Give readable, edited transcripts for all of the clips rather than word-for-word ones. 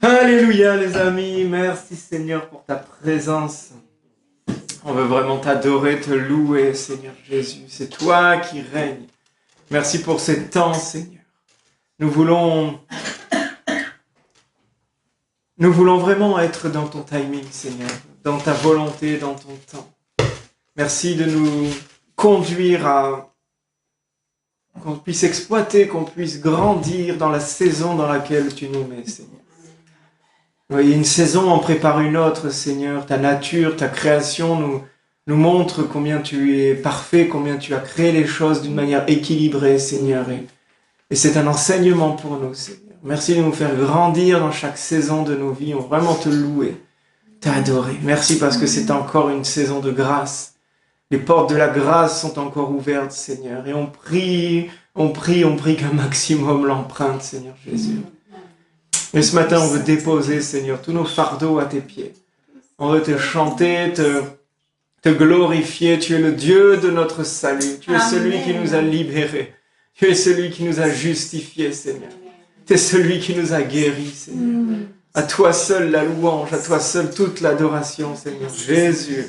Alléluia les amis, merci Seigneur pour ta présence. On veut vraiment t'adorer, te louer Seigneur Jésus. C'est toi qui règnes. Merci pour ces temps Seigneur. Nous voulons vraiment être dans ton timing Seigneur, dans ta volonté, dans ton temps. Merci de nous conduire à qu'on puisse exploiter, qu'on puisse grandir dans la saison dans laquelle tu nous mets Seigneur. Oui, une saison en prépare une autre, Seigneur. Ta nature, ta création nous montre combien tu es parfait, combien tu as créé les choses d'une manière équilibrée, Seigneur. Et c'est un enseignement pour nous, Seigneur. Merci de nous faire grandir dans chaque saison de nos vies. On va vraiment te louer, t'adorer. Merci parce que c'est encore une saison de grâce. Les portes de la grâce sont encore ouvertes, Seigneur. Et on prie qu'un maximum l'emprunte, Seigneur Jésus. Et ce matin, on veut déposer, Seigneur, tous nos fardeaux à tes pieds. On veut te chanter, te glorifier. Tu es le Dieu de notre salut. Tu es celui qui nous a libérés. Tu es celui qui nous a justifiés, Seigneur. Tu es celui qui nous a guéris, Seigneur. À toi seul la louange, à toi seul toute l'adoration, Seigneur. Jésus.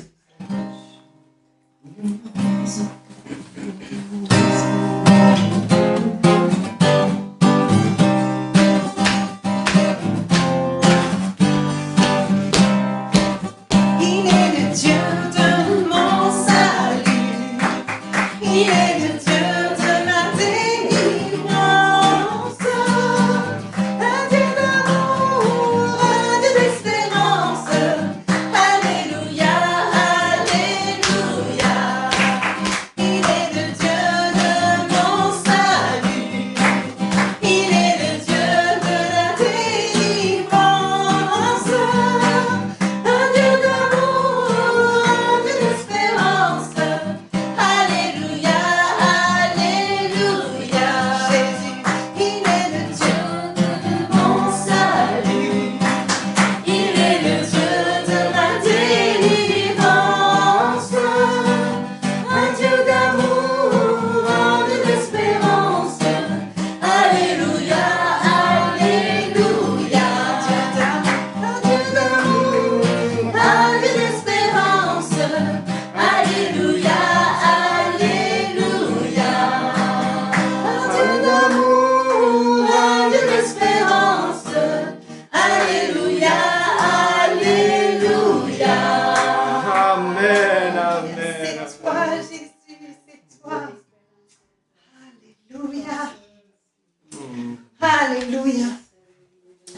Alléluia.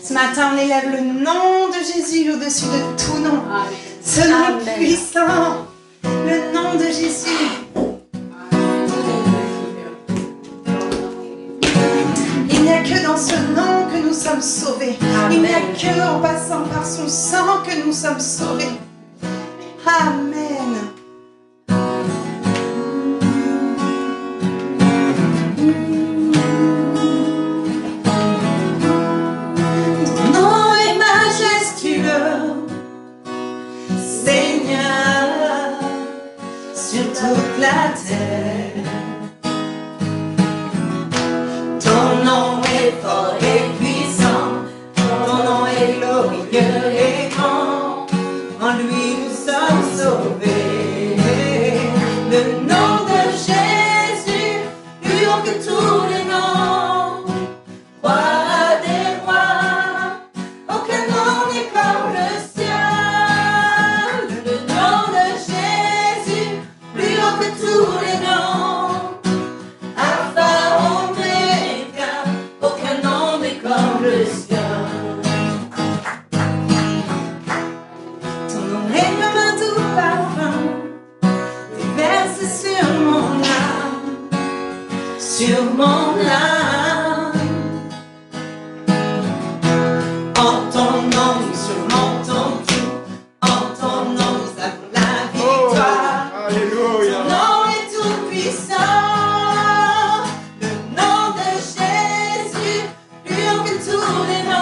Ce matin, on élève le nom de Jésus au-dessus de tout nom. Ce nom puissant, le nom de Jésus. Il n'y a que dans ce nom que nous sommes sauvés. Il n'y a que en passant par son sang que nous sommes sauvés. Amen. Toute la terre, ton nom est fort et puissant, ton nom est glorieux et grand, en lui nous sommes sauvés. Le nom de Jésus, plus haut que tous les noms, roi des rois, aucun nom n'est comme le sien. Le nom de Jésus, plus haut que tous les noms, Alpha, Oméga, aucun nom n'est comme le sien. Ton nom est comme un doux parfum, déversé sur mon âme, sur mon âme. En ton nom, nous surmontons tout, en ton nom, nous avons la victoire. Alléluia. Ton nom est tout puissant, le nom de Jésus, plus haut que tous les noms.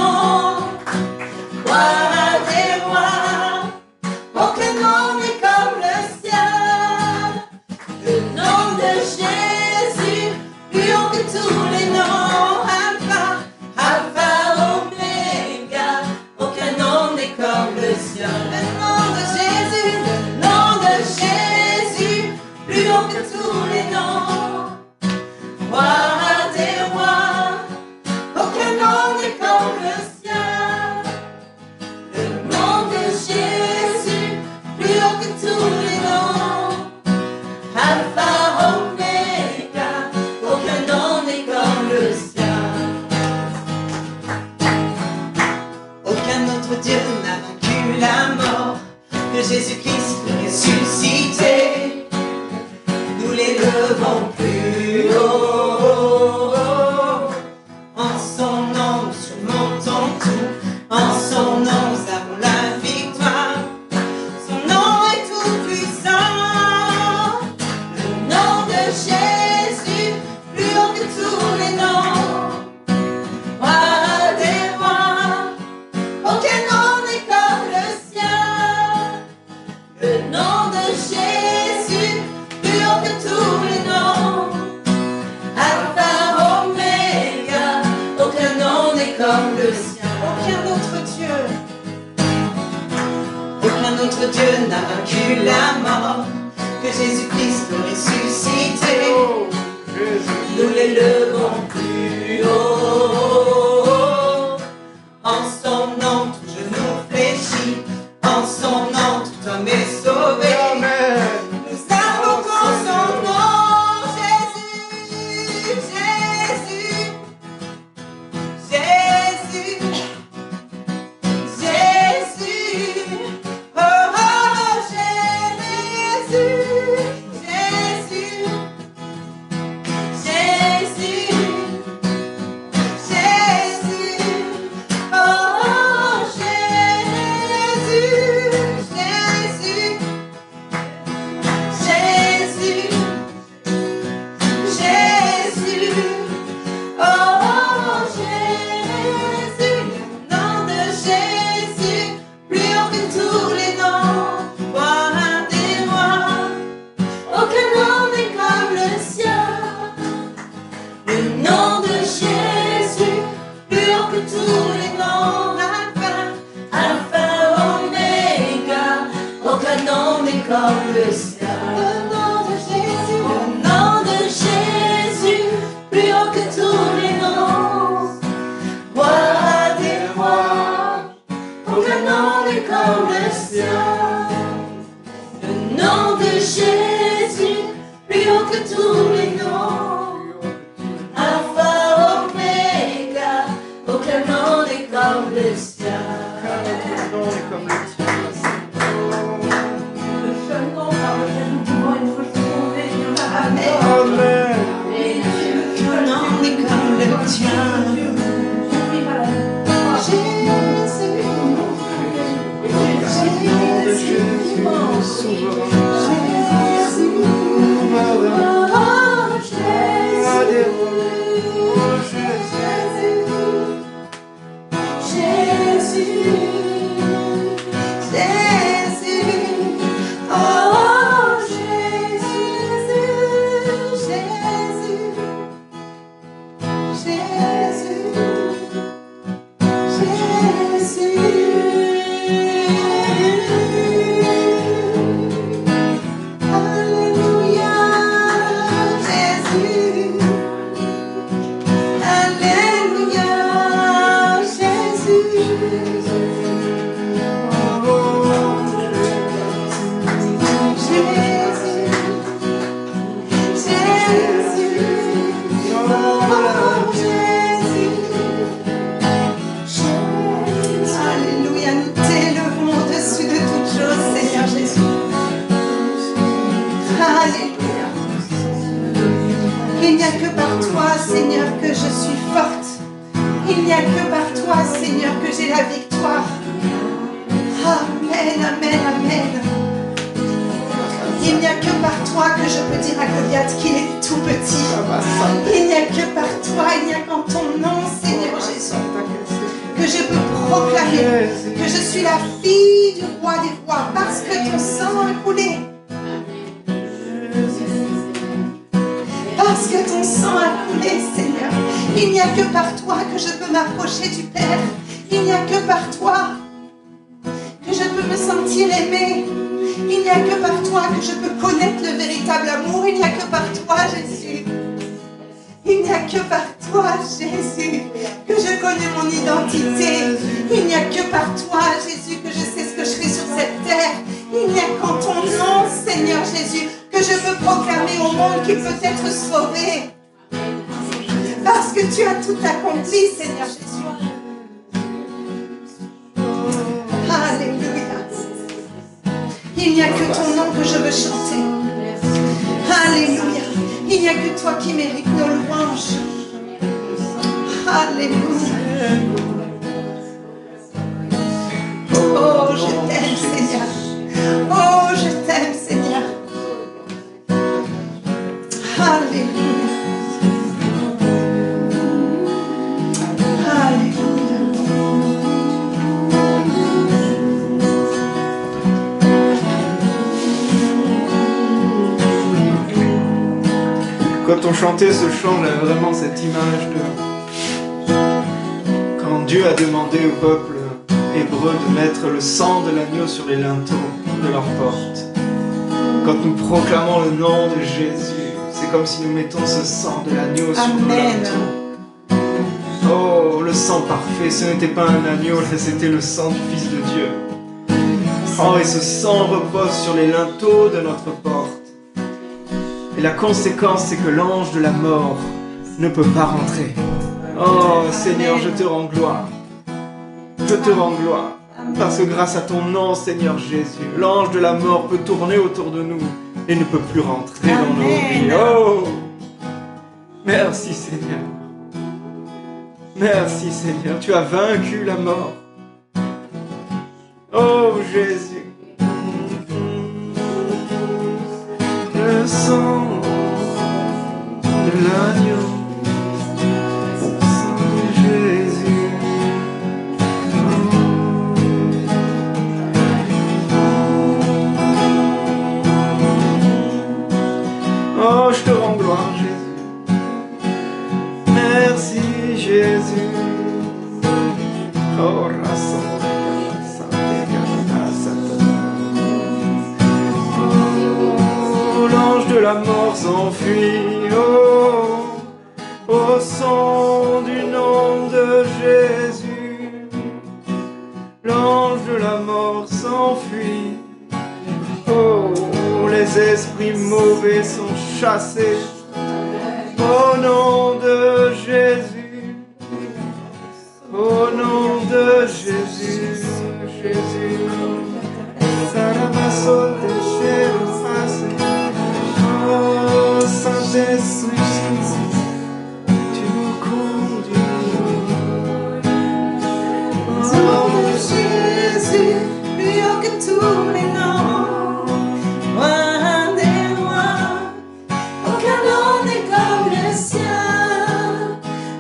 notre Dieu n'a vaincu la mort, que Jésus-Christ est ressuscité. Nous l'élevons plus haut. En son nom, nous surmontons tout. En son nom, nous avons la victoire. Son nom est tout puissant. Le nom de Jésus, plus haut que tous les noms. Roi des rois, aucun nom n'est comme le sien. Le nom de Jésus, plus haut que tous les noms. Alpha, Oméga, aucun nom n'est comme le sien. Aucun autre Dieu. Aucun autre Dieu n'a vaincu la mort, que Jésus-Christ ressuscité. Nous l'élevons plus haut. En son nom, tout genou fléchit. En son nom, tout homme est sauvé. Nous invoquons son nom, Jésus, Jésus, Jésus, Jésus. Oh, oh, Jésus, Jésus, Jésus, Jésus. Oh, oh, Jésus, Jésus, Jésus, Jésus. Oh, oh, Jésus, le nom de Jésus, plus haut que tous les noms. Roi des rois, aucun nom n'est comme le sien. Le nom de Jésus, plus haut que tous les noms. Alpha, Oméga, aucun nom n'est comme le sien. Le nom de Jésus, le nom de Jésus, plus haut que tous les noms. Roi des rois, aucun nom n'est comme le sien. Le nom de Jésus, plus haut que tous les noms. Alpha, Oméga, aucun nom n'est comme le sien. Le seul nom par lequel nous pouvons une fois se trouver, il y en a. Amen. Aucun nom n'est comme le tien. Il n'y a que par toi, Seigneur, que je suis forte. Il n'y a que par toi, Seigneur, que j'ai la victoire. Amen, amen, amen. Il n'y a que par toi que je peux dire à Goliath qu'il est tout petit. Il n'y a que par toi, il n'y a qu'en ton nom, Seigneur Jésus, que je peux proclamer que je suis la fille du roi des rois parce que ton sang a coulé. Parce que ton sang a coulé, Seigneur. Il n'y a que par toi que je peux m'approcher du Père. Il n'y a que par toi que je peux me sentir aimé. Il n'y a que par toi que je peux connaître le véritable amour. Il n'y a que par toi, Jésus. Il n'y a que par toi, Jésus, que je connais mon identité. Il n'y a que par toi, Jésus, que je sais ce que je fais sur cette terre. Il n'y a qu'en ton nom, Seigneur Jésus, que je peux proclamer au monde qu'il peut être sauvé. Parce que tu as tout accompli, Seigneur Jésus. Il n'y a que ton nom que je veux chanter. Alléluia. Il n'y a que toi qui mérites nos louanges. Alléluia. Oh, je t'aime, Seigneur. Oh, je t'aime, Seigneur. Alléluia. Alléluia. Quand on chantait ce chant, j'avais vraiment cette image de quand Dieu a demandé au peuple hébreu de mettre le sang de l'agneau sur les linteaux de leur porte. Quand nous proclamons le nom de Jésus, c'est comme si nous mettons ce sang de l'agneau sur nos linteaux. Oh, le sang parfait, ce n'était pas un agneau, c'était le sang du Fils de Dieu. Oh, et ce sang repose sur les linteaux de notre porte. Et la conséquence, c'est que l'ange de la mort ne peut pas rentrer. Oh Seigneur, je te rends gloire. Je te rends gloire. Parce que grâce à ton nom, Seigneur Jésus, l'ange de la mort peut tourner autour de nous et ne peut plus rentrer dans nos vies. Oh! Merci Seigneur. Merci Seigneur, tu as vaincu la mort. Oh Jésus. Le sang de l'agneau, le sang de Jésus. Oh, je te rends gloire, Jésus. Merci, Jésus. Oh, l'ange de la mort s'enfuit, oh, au son du nom de Jésus. L'ange de la mort s'enfuit, oh, les esprits mauvais sont chassés, au nom de Jésus, au nom de Jésus, Jésus. Oh, Saint-Esprit, tu nous conduis. Au nom de Jésus, plus haut que tous les noms. Roi des rois, aucun nom n'est comme le sien.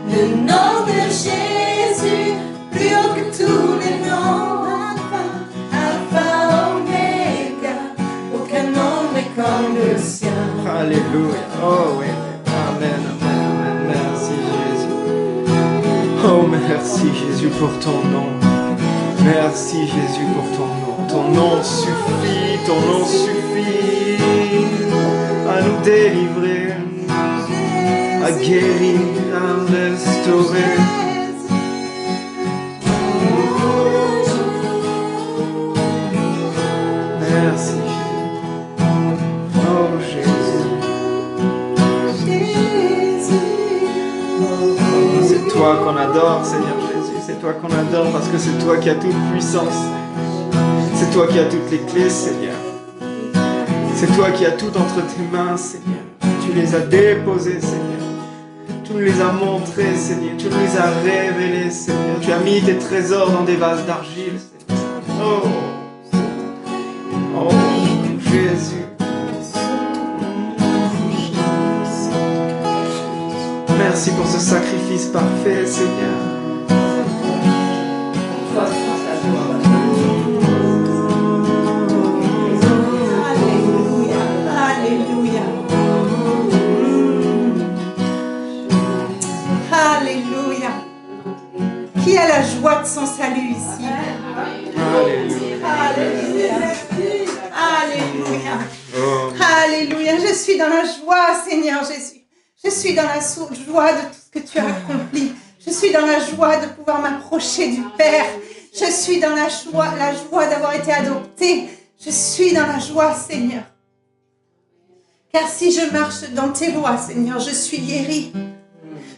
Le nom de Jésus, plus haut que tous les noms. Alpha, Oméga, aucun nom n'est comme le sien. Alléluia. Oh oui. Amen, amen, amen. Merci Jésus. Oh merci Jésus pour ton nom. Merci Jésus pour ton nom. Ton nom suffit, ton nom suffit à nous délivrer, à guérir, à restaurer. Merci Jésus. Oh Jésus. C'est toi qu'on adore, Seigneur Jésus. C'est toi qu'on adore parce que c'est toi qui as toute puissance. C'est toi qui as toutes les clés, Seigneur. C'est toi qui as tout entre tes mains, Seigneur. Tu les as déposées, Seigneur. Tu nous les as montrées, Seigneur. Tu nous les as révélées, Seigneur. Tu as mis tes trésors dans des vases d'argile, Seigneur. Oh, oh Jésus. Merci pour ce sacrifice parfait, Seigneur. Alléluia, Alléluia. Alléluia. Qui a la joie de son salut ici? Alléluia. Alléluia. Alléluia. Oh. Alléluia. Je suis dans la joie, Seigneur Jésus. Je suis dans la joie de tout ce que tu as accompli. Je suis dans la joie de pouvoir m'approcher du Père. Je suis dans la joie d'avoir été adoptée. Je suis dans la joie, Seigneur. Car si je marche dans tes lois, Seigneur, je suis guérie.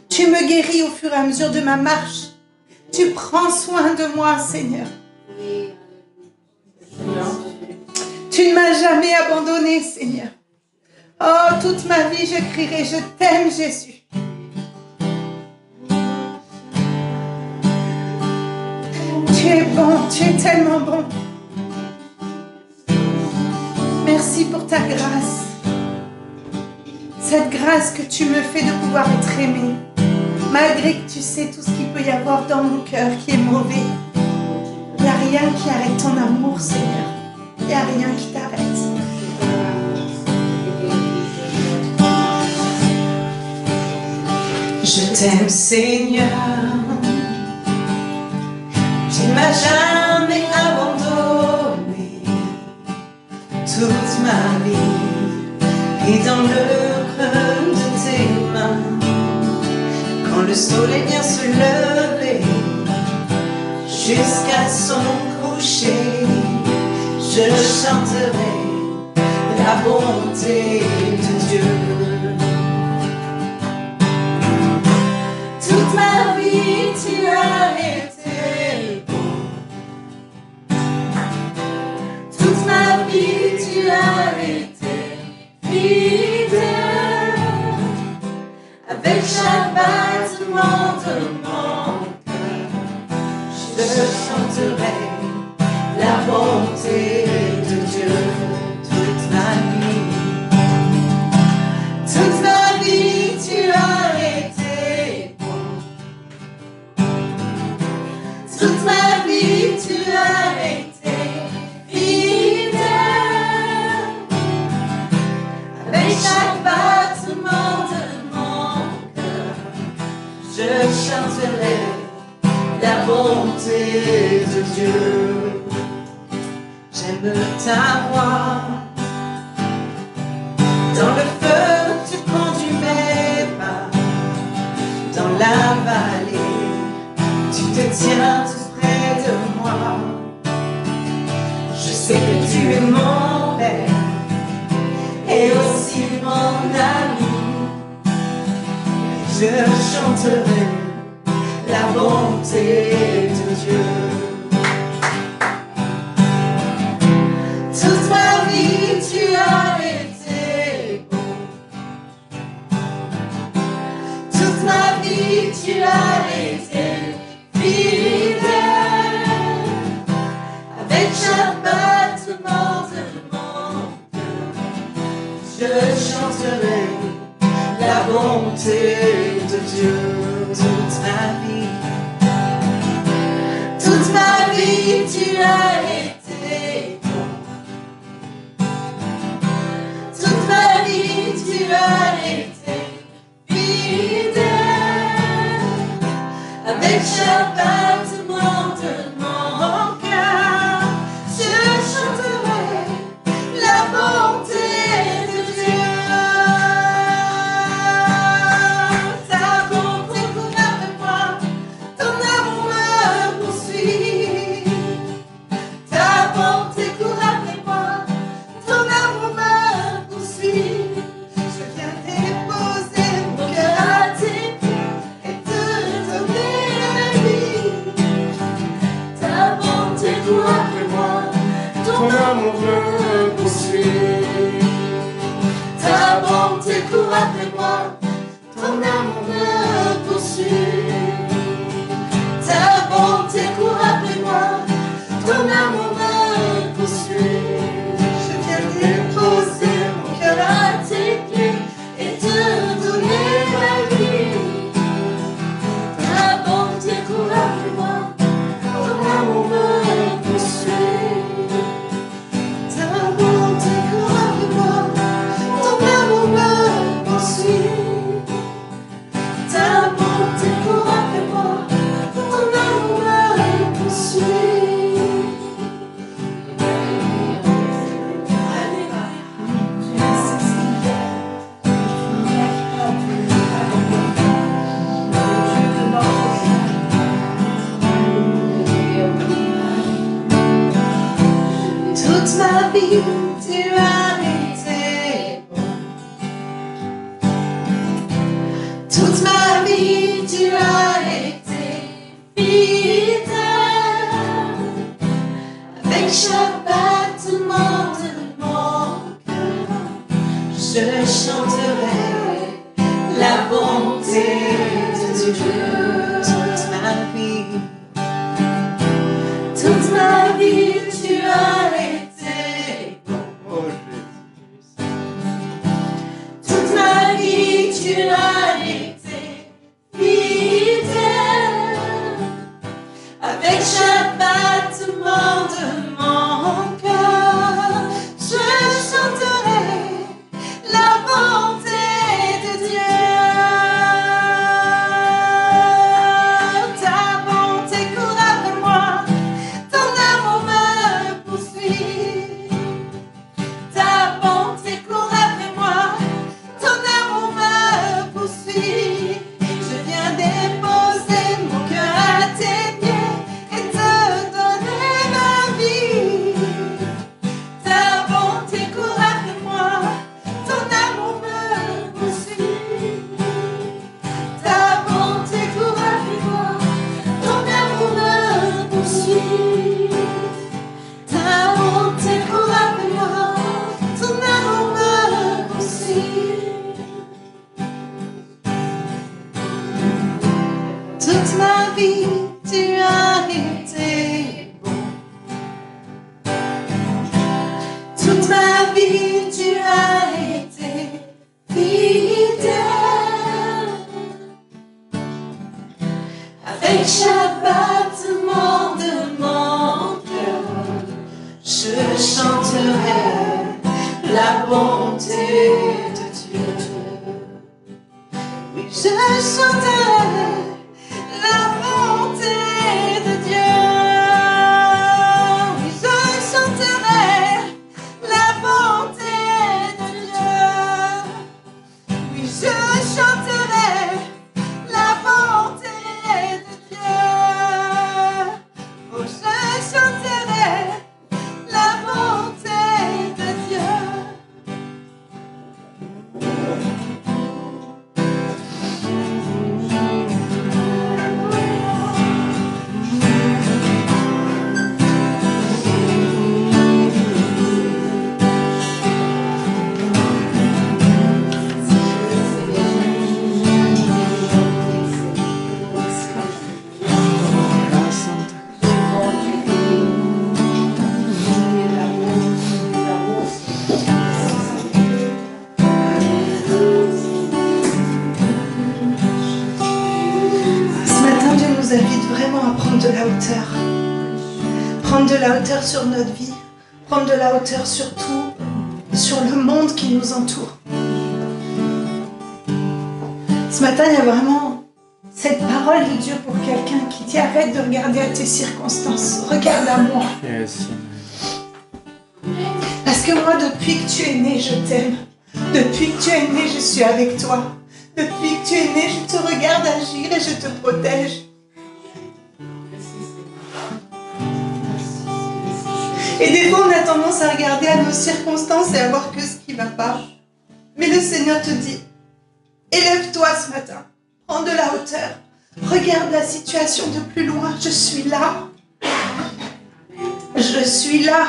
Tu me guéris au fur et à mesure de ma marche. Tu prends soin de moi, Seigneur. Tu Tu ne m'as jamais abandonné, Seigneur. Oh, toute ma vie, je crierai, je t'aime, Jésus. Tu es bon, tu es tellement bon. Merci pour ta grâce. Cette grâce que tu me fais de pouvoir être aimé. Malgré que tu sais tout ce qu'il peut y avoir dans mon cœur qui est mauvais. Il n'y a rien qui arrête ton amour, Seigneur. Il n'y a rien qui t'arrête. Je t'aime, Seigneur. Tu ne m'as jamais abandonné toute ma vie. Et dans le creux de tes mains, quand le soleil vient se lever jusqu'à son coucher, je chanterai la bonté de Dieu. Toute ma vie, tu as été bon. Toute ma vie, tu as été fidèle. Avec chaque battement de mon cœur, je chanterai la bonté de Dieu. Toute ma vie, toute ma vie, tu as été bon. Toute ma vie, tu as été fidèle. Avec chaque battement de mon cœur, je chanterai la bonté de Dieu. J'aime ta voix. Dans le feu, tu conduis mes pas. Dans la vallée, tu te tiens tout près de moi. Je sais que tu es mon Père et aussi mon ami. Je chanterai la bonté de Dieu. Toute ma vie, tu as été bon. Toute ma vie, tu as été fidèle. Avec chaque battement de mon cœur, je chanterai la bonté de Dieu. Toute ma vie, toute ma vie, tu as été bon. Toute ma vie, tu as été fidèle. Avec chaque battement de mon cœur, je chanterai la bonté de Dieu. Ta bonté court après moi, ton amour me poursuit. Ta bonté court après moi, ton amour me poursuit. Je viens déposer mon cœur à tes pieds et te donner la vie. Ta bonté court après moi, ton amour me poursuit. Ta bonté court après moi, ton amour me poursuit. Ta bonté court après moi, ton amour me poursuit. Je viens déposer mon cœur à tes pieds et te donner la vie. Ta bonté court après moi, ton amour me poursuit. Ta bonté court après moi, ton amour me poursuit. Ta bonté court après moi, ton amour me poursuit. Toute ma vie, tu as été bon. Toute ma vie, tu as été fidèle. Avec chaque battement de prendre de la hauteur sur notre vie, prendre de la hauteur surtout sur le monde qui nous entoure. Ce matin, il y a vraiment cette parole de Dieu pour quelqu'un qui dit arrête de regarder à tes circonstances, regarde à moi. Yes. Parce que moi, depuis que tu es né, je t'aime. Depuis que tu es né, je suis avec toi. Depuis que tu es né, je te regarde agir et je te protège. Et des fois, on a tendance à regarder à nos circonstances et à voir que ce qui ne va pas. Mais le Seigneur te dit, élève-toi ce matin, prends de la hauteur, regarde la situation de plus loin, je suis là. Je suis là.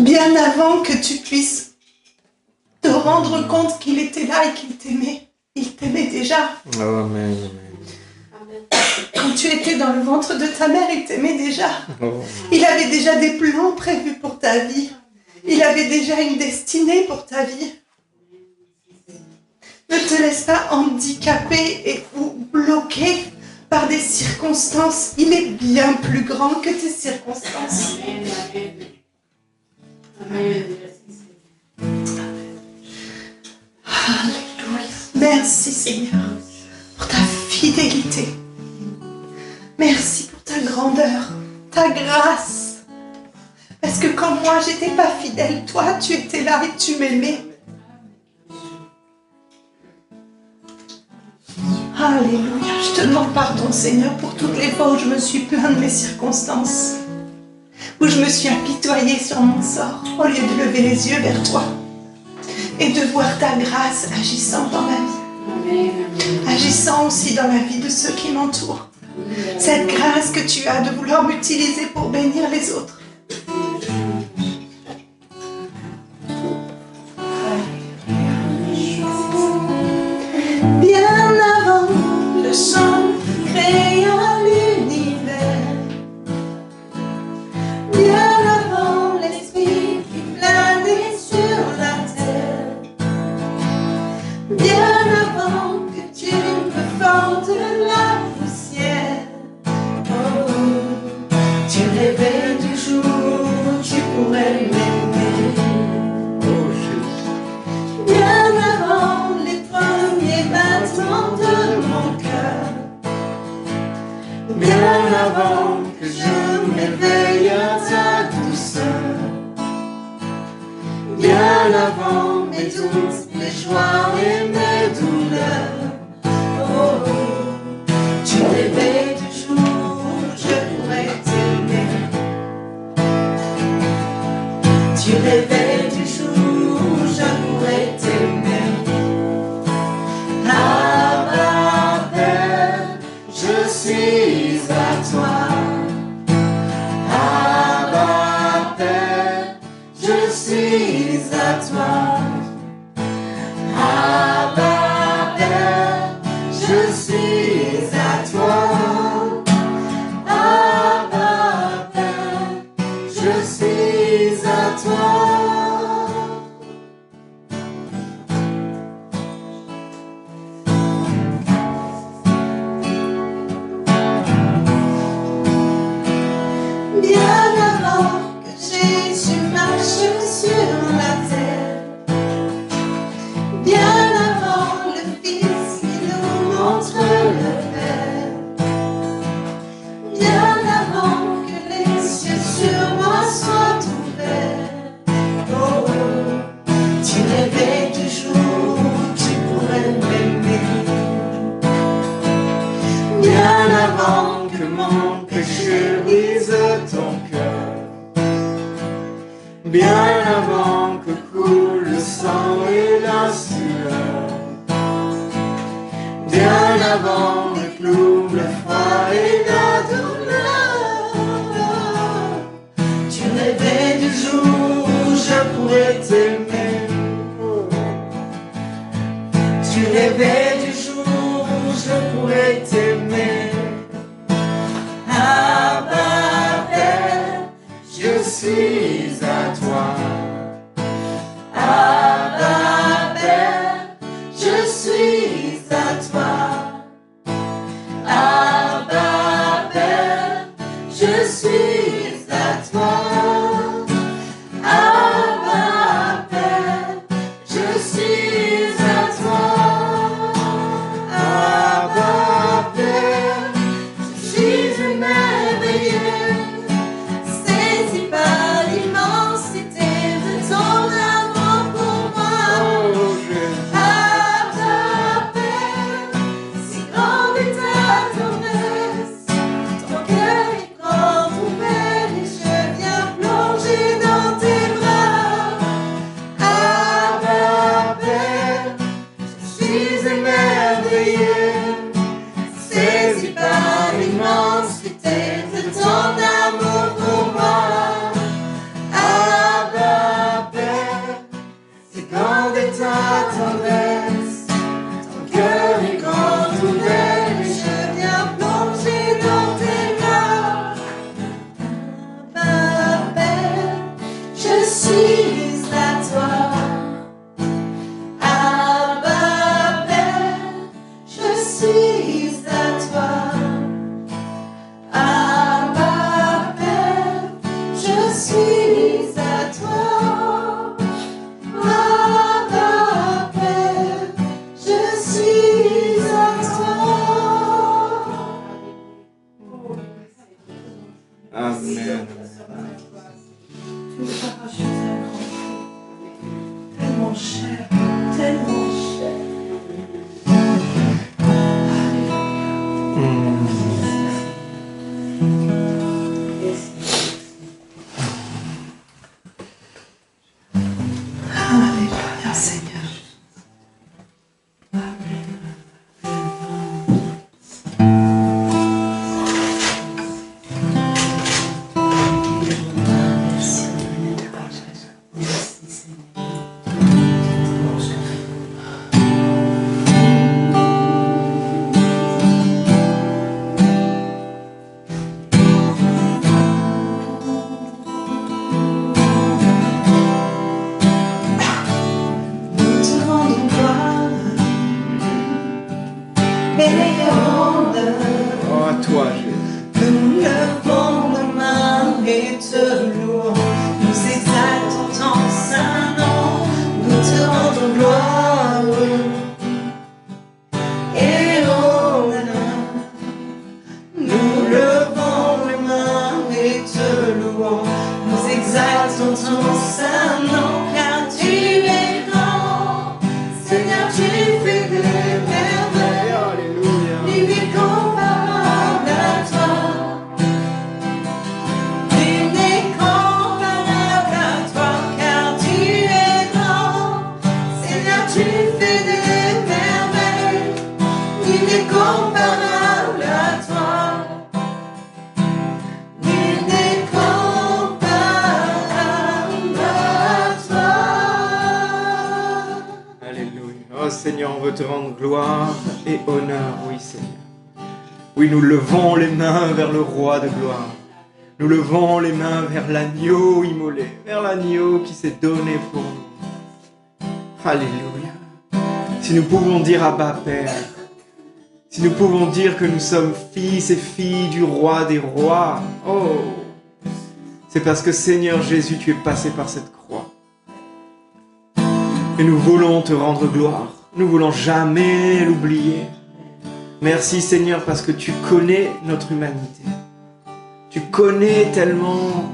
Bien avant que tu puisses te rendre compte qu'il était là et qu'il t'aimait. Il t'aimait déjà. Amen. Quand tu étais dans le ventre de ta mère, il t'aimait déjà. Oh. Il avait déjà des plans prévus pour ta vie. Il avait déjà une destinée pour ta vie. Ne te laisse pas handicaper ou bloquer par des circonstances. Il est bien plus grand que tes circonstances. Alléluia. Merci Seigneur pour ta fidélité. Merci pour ta grandeur, ta grâce. Parce que quand moi j'étais pas fidèle, toi tu étais là et tu m'aimais. Alléluia. Je te demande pardon Seigneur pour toutes les fois où je me suis plaint de mes circonstances. Où je me suis apitoyée sur mon sort au lieu de lever les yeux vers toi. Et de voir ta grâce agissant dans ma vie. Agissant aussi dans la vie de ceux qui m'entourent. Cette grâce que tu as de vouloir m'utiliser pour bénir les autres. Bien avant le chant créant l'univers, bien avant l'esprit qui planait sur la terre, bien avant que tu me formes la poussière, oh, tu rêvais du jour où tu pourrais m'aimer. Bien avant les premiers battements de mon cœur, bien avant que je m'éveille à ta douceur, bien avant mes doutes, mes joies et mes douleurs, oh, tu rêvais du jour où je pourrais t'aimer. Tu rêvais du jour où je pourrais t'aimer. Abba Père, je suis à toi. Abba Père, je suis à toi. Abba Père, je suis à toi. Abba Père, je suis à toi. Bien avant que Jésus marche sur la terre, bien avant le Fils qui nous montre le Père, bien avant que les cieux sur moi soient ouverts, oh, tu rêvais du jour où tu pourrais m'aimer. Bien avant que mon péché brise ton cœur, bien avant que coule le sang et la sueur, bien avant le clou, le froid et la douleur, tu rêvais du jour où je pourrais t'aimer. Tu rêvais du jour où je pourrais t'aimer. Abba Père, je suis à toi. Abba Père, je suis suis à toi. Abba Père, je suis à toi. Abba Père, je suis émerveillé, saisi par l'immensité de ton amour pour moi. Abba Père, si grande est ta tendresse, ton cœur est grand ouvert et je viens plonger dans tes bras. Abba Père, je suis émerveillé, saisi par l'immensité de ton amour pour moi. Abba Père, si grande est ta tendresse, ton cœur est grand ouvert et je viens plonger dans tes bras. Abba Père, je suis à toi. Abba Père, je suis à toi. Abba Père, je suis à toi. Abba Père, je suis à toi. Amen. Tellement cher, tellement cher. Alléluia, Seigneur. Nous te rendons gloire et honneur. Oh, à toi, Jésus. Nous levons nos mains et te louons. Nous exaltons ton saint nom. Nous te rendons gloire et honneur. Nous levons les mains et te louons. Nous exaltons ton saint nom, car tu es grand. Seigneur, tu fais des merveilles. Alléluia. Nul n'est comparable à toi. Nul n'est comparable à toi, car tu es grand. Seigneur, tu fais des merveilles. Nul n'est comparable à toi. Nul n'est comparable à toi. Alléluia. Oh Seigneur, on veut te rendre gloire et honneur, oui Seigneur. Oui, nous levons les mains vers le roi de gloire. Nous levons les mains vers l'agneau immolé, vers l'agneau qui s'est donné pour nous. Alléluia. Si nous pouvons dire Abba Père, si nous pouvons dire que nous sommes fils et filles du roi des rois, oh, c'est parce que Seigneur Jésus, tu es passé par cette croix. Et nous voulons te rendre gloire. Nous voulons jamais l'oublier. Merci Seigneur parce que tu connais notre humanité. Tu connais tellement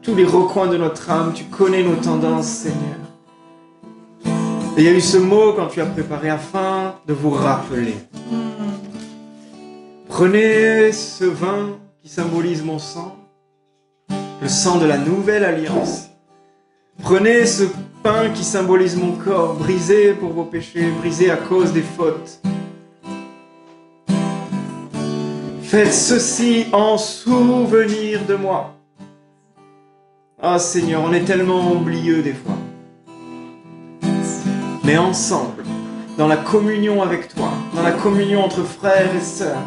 tous les recoins de notre âme. Tu connais nos tendances, Seigneur. Et il y a eu ce mot quand tu as préparé afin de vous rappeler. Prenez ce vin qui symbolise mon sang, le sang de la nouvelle alliance. Prenez ce pain qui symbolise mon corps, brisé pour vos péchés, brisé à cause des fautes. Faites ceci en souvenir de moi. Ah Seigneur, on est tellement oublieux des fois. Mais ensemble, dans la communion avec toi, dans la communion entre frères et sœurs,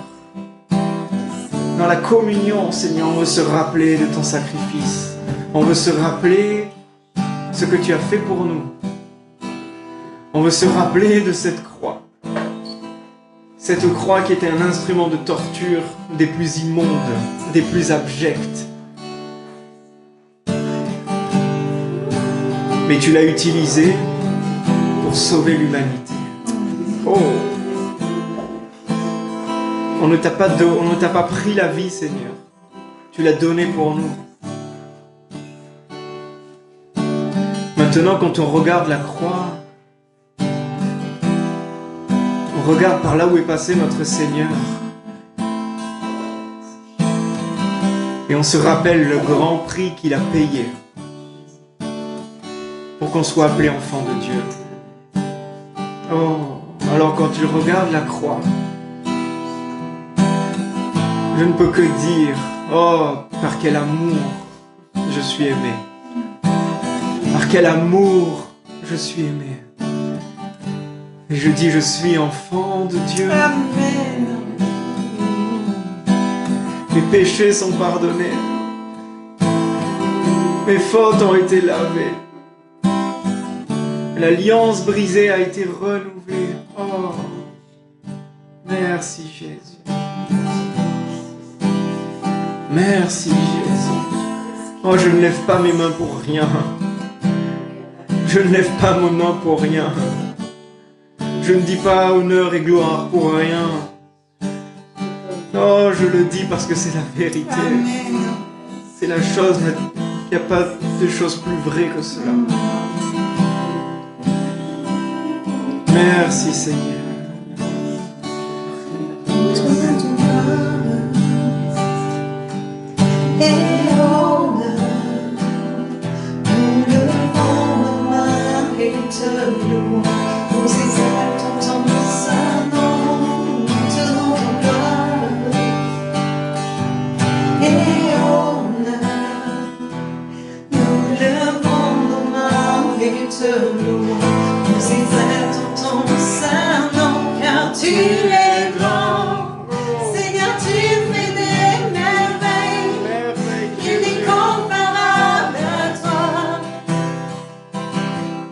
dans la communion, Seigneur, on veut se rappeler de ton sacrifice. On veut se rappeler ce que tu as fait pour nous. On veut se rappeler de cette croix Cette croix qui était un instrument de torture des plus immondes, des plus abjects. Mais tu l'as utilisé pour sauver l'humanité. Oh! On ne t'a pas pris la vie, Seigneur. Tu l'as donnée pour nous. Maintenant, quand on regarde la croix, on regarde par là où est passé notre Seigneur. Et on se rappelle le grand prix qu'il a payé pour qu'on soit appelé enfant de Dieu. Oh, alors quand tu regardes la croix, je ne peux que dire, oh, par quel amour je suis aimé. Par quel amour je suis aimé. Et je dis, je suis enfant de Dieu. Amen. Mes péchés sont pardonnés. Mes fautes ont été lavées. L'alliance brisée a été renouvelée. Oh, merci Jésus. Merci Jésus. Oh, je ne lève pas mes mains pour rien. Je ne lève pas mes mains pour rien. Je ne dis pas honneur et gloire pour rien. Oh, je le dis parce que c'est la vérité. Amen. C'est la chose, il n'y a pas de chose plus vraie que cela. Merci Seigneur. Tu es grand, Seigneur, tu fais des merveilles, nul n'est comparable à toi,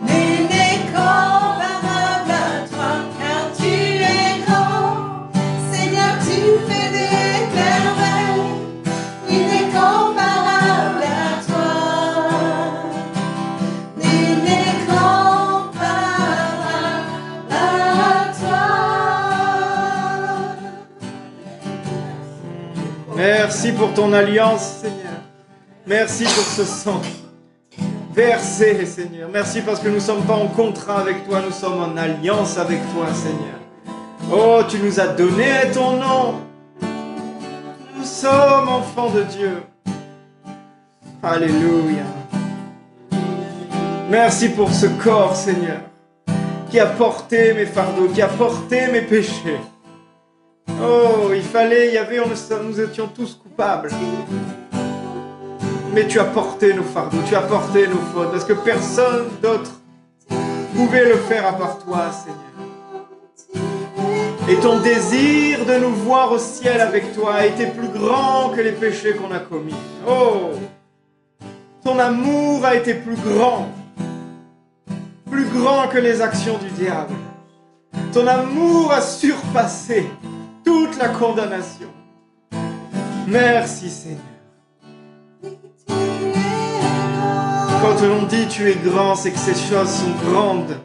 nul n'est comparable à toi, car tu es grand, Seigneur, tu fais des merveilles, nul n'est comparable à toi, nul n'est comparable à toi. Merci pour ton alliance, Seigneur. Merci pour ce sang versé, Seigneur. Merci parce que nous ne sommes pas en contrat avec toi, nous sommes en alliance avec toi, Seigneur. Oh, tu nous as donné ton nom. Nous sommes enfants de Dieu. Alléluia. Merci pour ce corps, Seigneur, qui a porté mes fardeaux, qui a porté mes péchés. Oh, nous étions tous coupables. Mais tu as porté nos fardeaux, tu as porté nos fautes, parce que personne d'autre pouvait le faire à part toi, Seigneur. Et ton désir de nous voir au ciel avec toi a été plus grand que les péchés qu'on a commis. Oh, ton amour a été plus grand que les actions du diable. Ton amour a surpassé toute la condamnation. Merci Seigneur. Quand on dit tu es grand, c'est que ces choses sont grandes.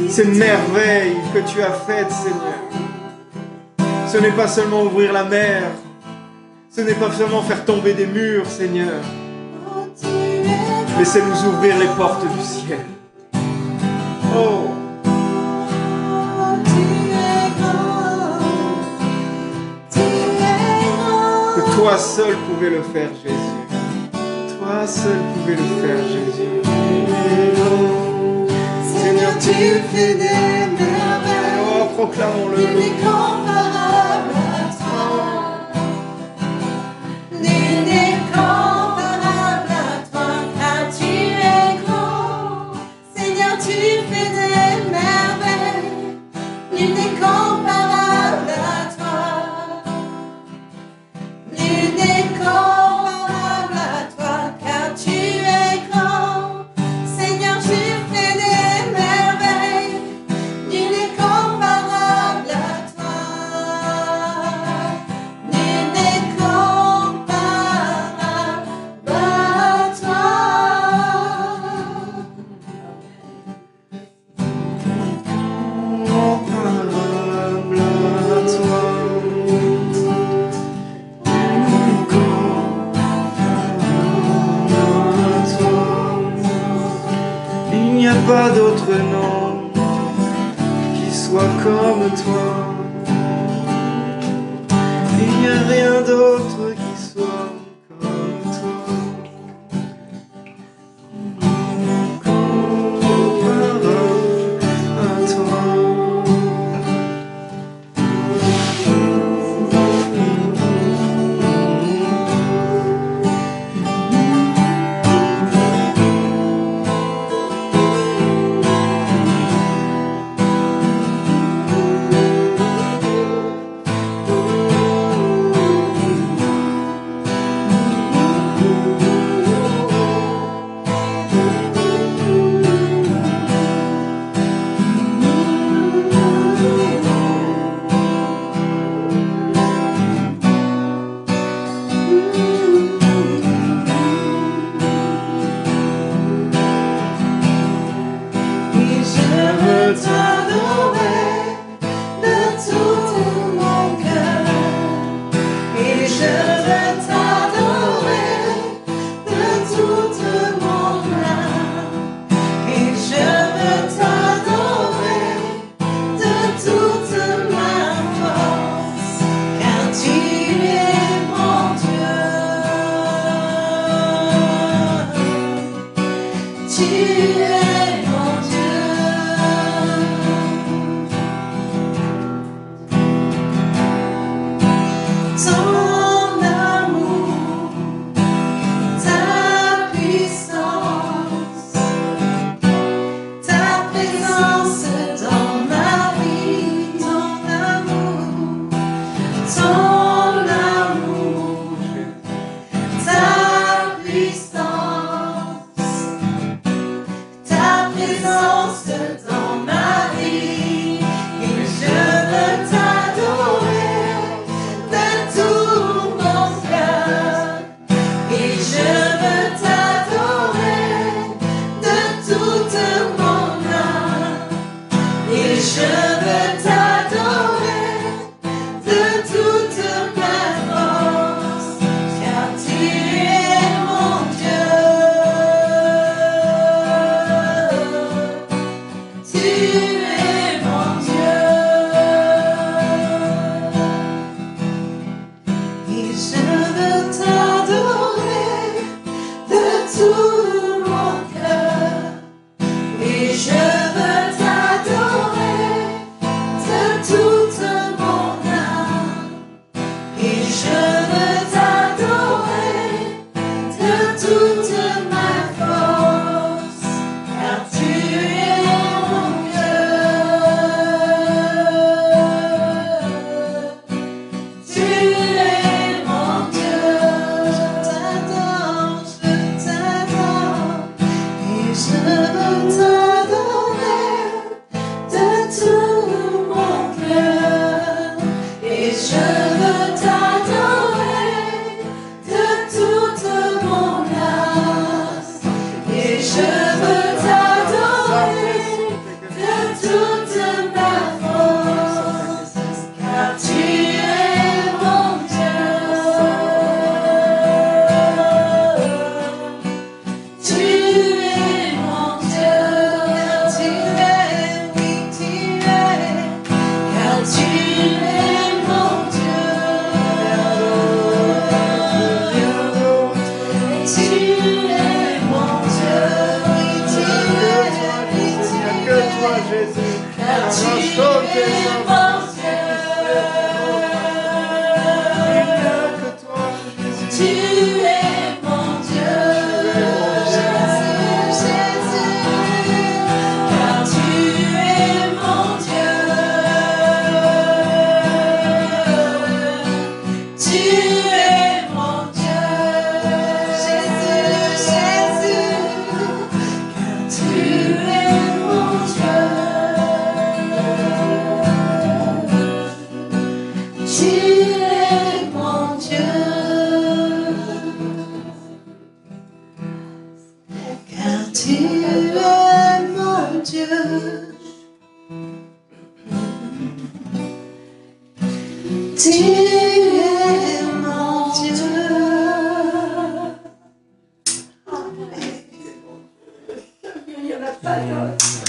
Ces merveilles que tu as faites, Seigneur. Ce n'est pas seulement ouvrir la mer. Ce n'est pas seulement faire tomber des murs, Seigneur. Mais c'est nous ouvrir les portes du ciel. Oh! Toi seul pouvais le faire, Jésus. Toi seul pouvais le faire, Jésus. Seigneur, tu fais des merveilles. Oh, proclamons-le. Nul n'est comparable à toi. Nul n'est comparable à toi, car tu es grand. Seigneur, tu fais des merveilles. Nul n'est comparable à toi. Nul n'est comparable à toi, car tu es grand. Seigneur, tu fais des merveilles. soit comme toi. Il n'y a rien d'autre qui soit comme toi. Comparable à toi.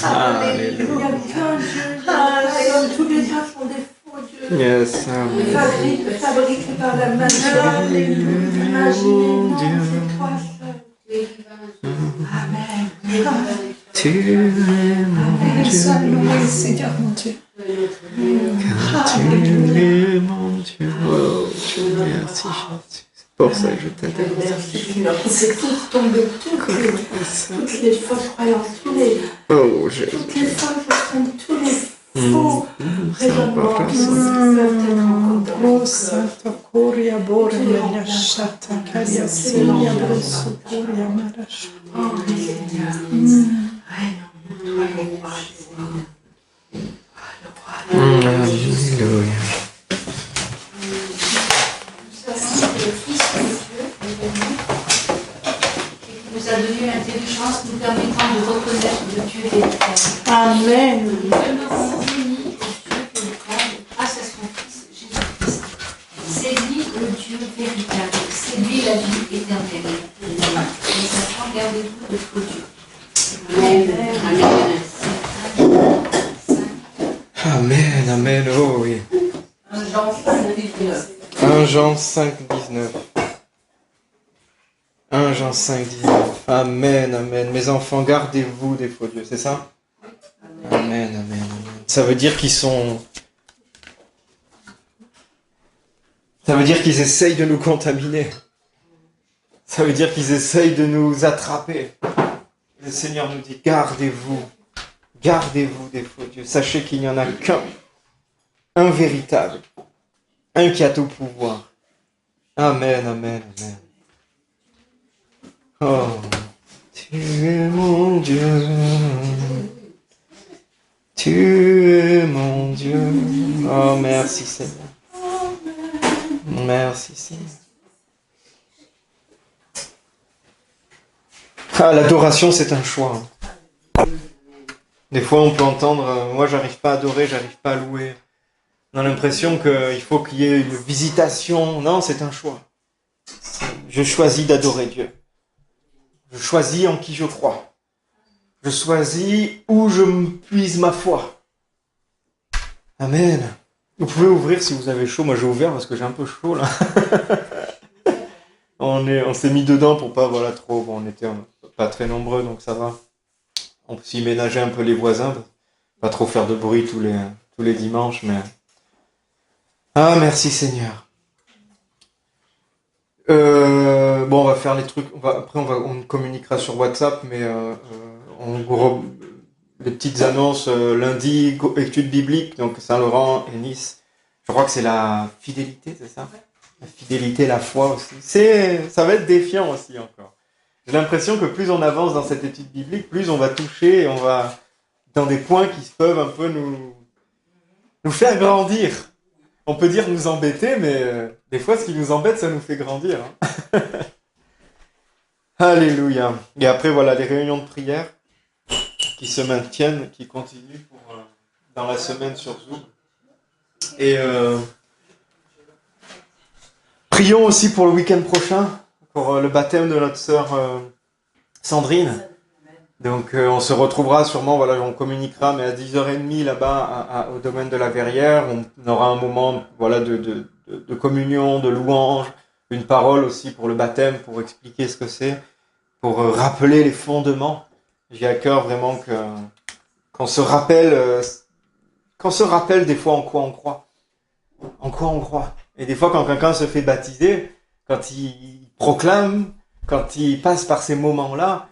Alléluia. tous les uns sont des faux dieux. Yes. Fabriqués par la magie. Alléluia. Imaginez-nous, c'est toi seul. Amen. Tu es mon Amen. Dieu. Sois loué, Seigneur mon Dieu. Tu es mon Dieu. Oh, Dieu, merci Jésus. C'est pour ça que je t'adore. C'est tout tomber, toutes les fausses croyances, Oh, Jésus. toutes les fausses façons, tous les faux raisonnements qui peuvent être encore. Oh, Santa Coria Boria Shata Caria Sinia Brosso Coria Marash. Oh, Seigneur. Alléluia. Le Fils de Dieu est venu et qui nous a donné l'intelligence nous permettant de reconnaître le Dieu véritable. Amen. Nous demeurons unis au Dieu véritable grâce à son Fils Jésus-Christ. C'est lui le Dieu véritable, c'est lui la vie éternelle. Les enfants, gardez-vous de faux dieux. Amen, amen, oh oui. 1 Jean 5:19. 1 Jean 5, 19. 1 Jean 5, 19. Amen, amen. Mes enfants, gardez-vous des faux dieux, c'est ça? Amen, amen, amen. Ça veut dire qu'ils sont... Ça veut dire qu'ils essayent de nous contaminer. Ça veut dire qu'ils essayent de nous attraper. Le Seigneur nous dit, gardez-vous des faux dieux. Sachez qu'il n'y en a qu'un, un véritable, un qui a tout pouvoir. Amen, amen, amen. Oh, tu es mon Dieu. Tu es mon Dieu. Oh, merci Seigneur. Merci Seigneur. Ah, l'adoration, c'est un choix. Des fois, on peut entendre, moi, j'arrive pas à adorer, j'arrive pas à louer. On a l'impression qu'il faut qu'il y ait une visitation. Non, c'est un choix. Je choisis d'adorer Dieu. Je choisis en qui je crois. Je choisis où je me puise ma foi. Amen. Vous pouvez ouvrir si vous avez chaud. Moi, j'ai ouvert parce que j'ai un peu chaud, là. On s'est mis dedans pour pas, voilà, trop. Bon, on était pas très nombreux, donc ça va. On peut s'y ménager un peu les voisins. Pas trop faire de bruit tous les dimanches, mais... Ah, merci Seigneur. Bon, on va faire les trucs. On communiquera sur WhatsApp, mais les petites annonces lundi, études bibliques, donc Saint-Laurent et Nice. Je crois que c'est la fidélité, c'est ça? La fidélité, la foi aussi. Ça va être défiant aussi encore. J'ai l'impression que plus on avance dans cette étude biblique, plus on va toucher et on va dans des points qui peuvent un peu nous faire grandir. On peut dire nous embêter, mais des fois, ce qui nous embête, ça nous fait grandir. Hein. Alléluia. Et après, voilà, les réunions de prière qui se maintiennent, qui continuent dans la semaine sur Zoom. Et prions aussi pour le week-end prochain, pour le baptême de notre sœur Sandrine. Donc on se retrouvera sûrement, voilà, on communiquera, mais à 10h30 là-bas au domaine de la Verrière, on aura un moment, voilà, de communion, de louange, une parole aussi pour le baptême, pour expliquer ce que c'est, pour rappeler les fondements. J'ai à cœur vraiment qu'on se rappelle des fois en quoi on croit. En quoi on croit. Et des fois quand quelqu'un se fait baptiser, quand il proclame, quand il passe par ces moments-là,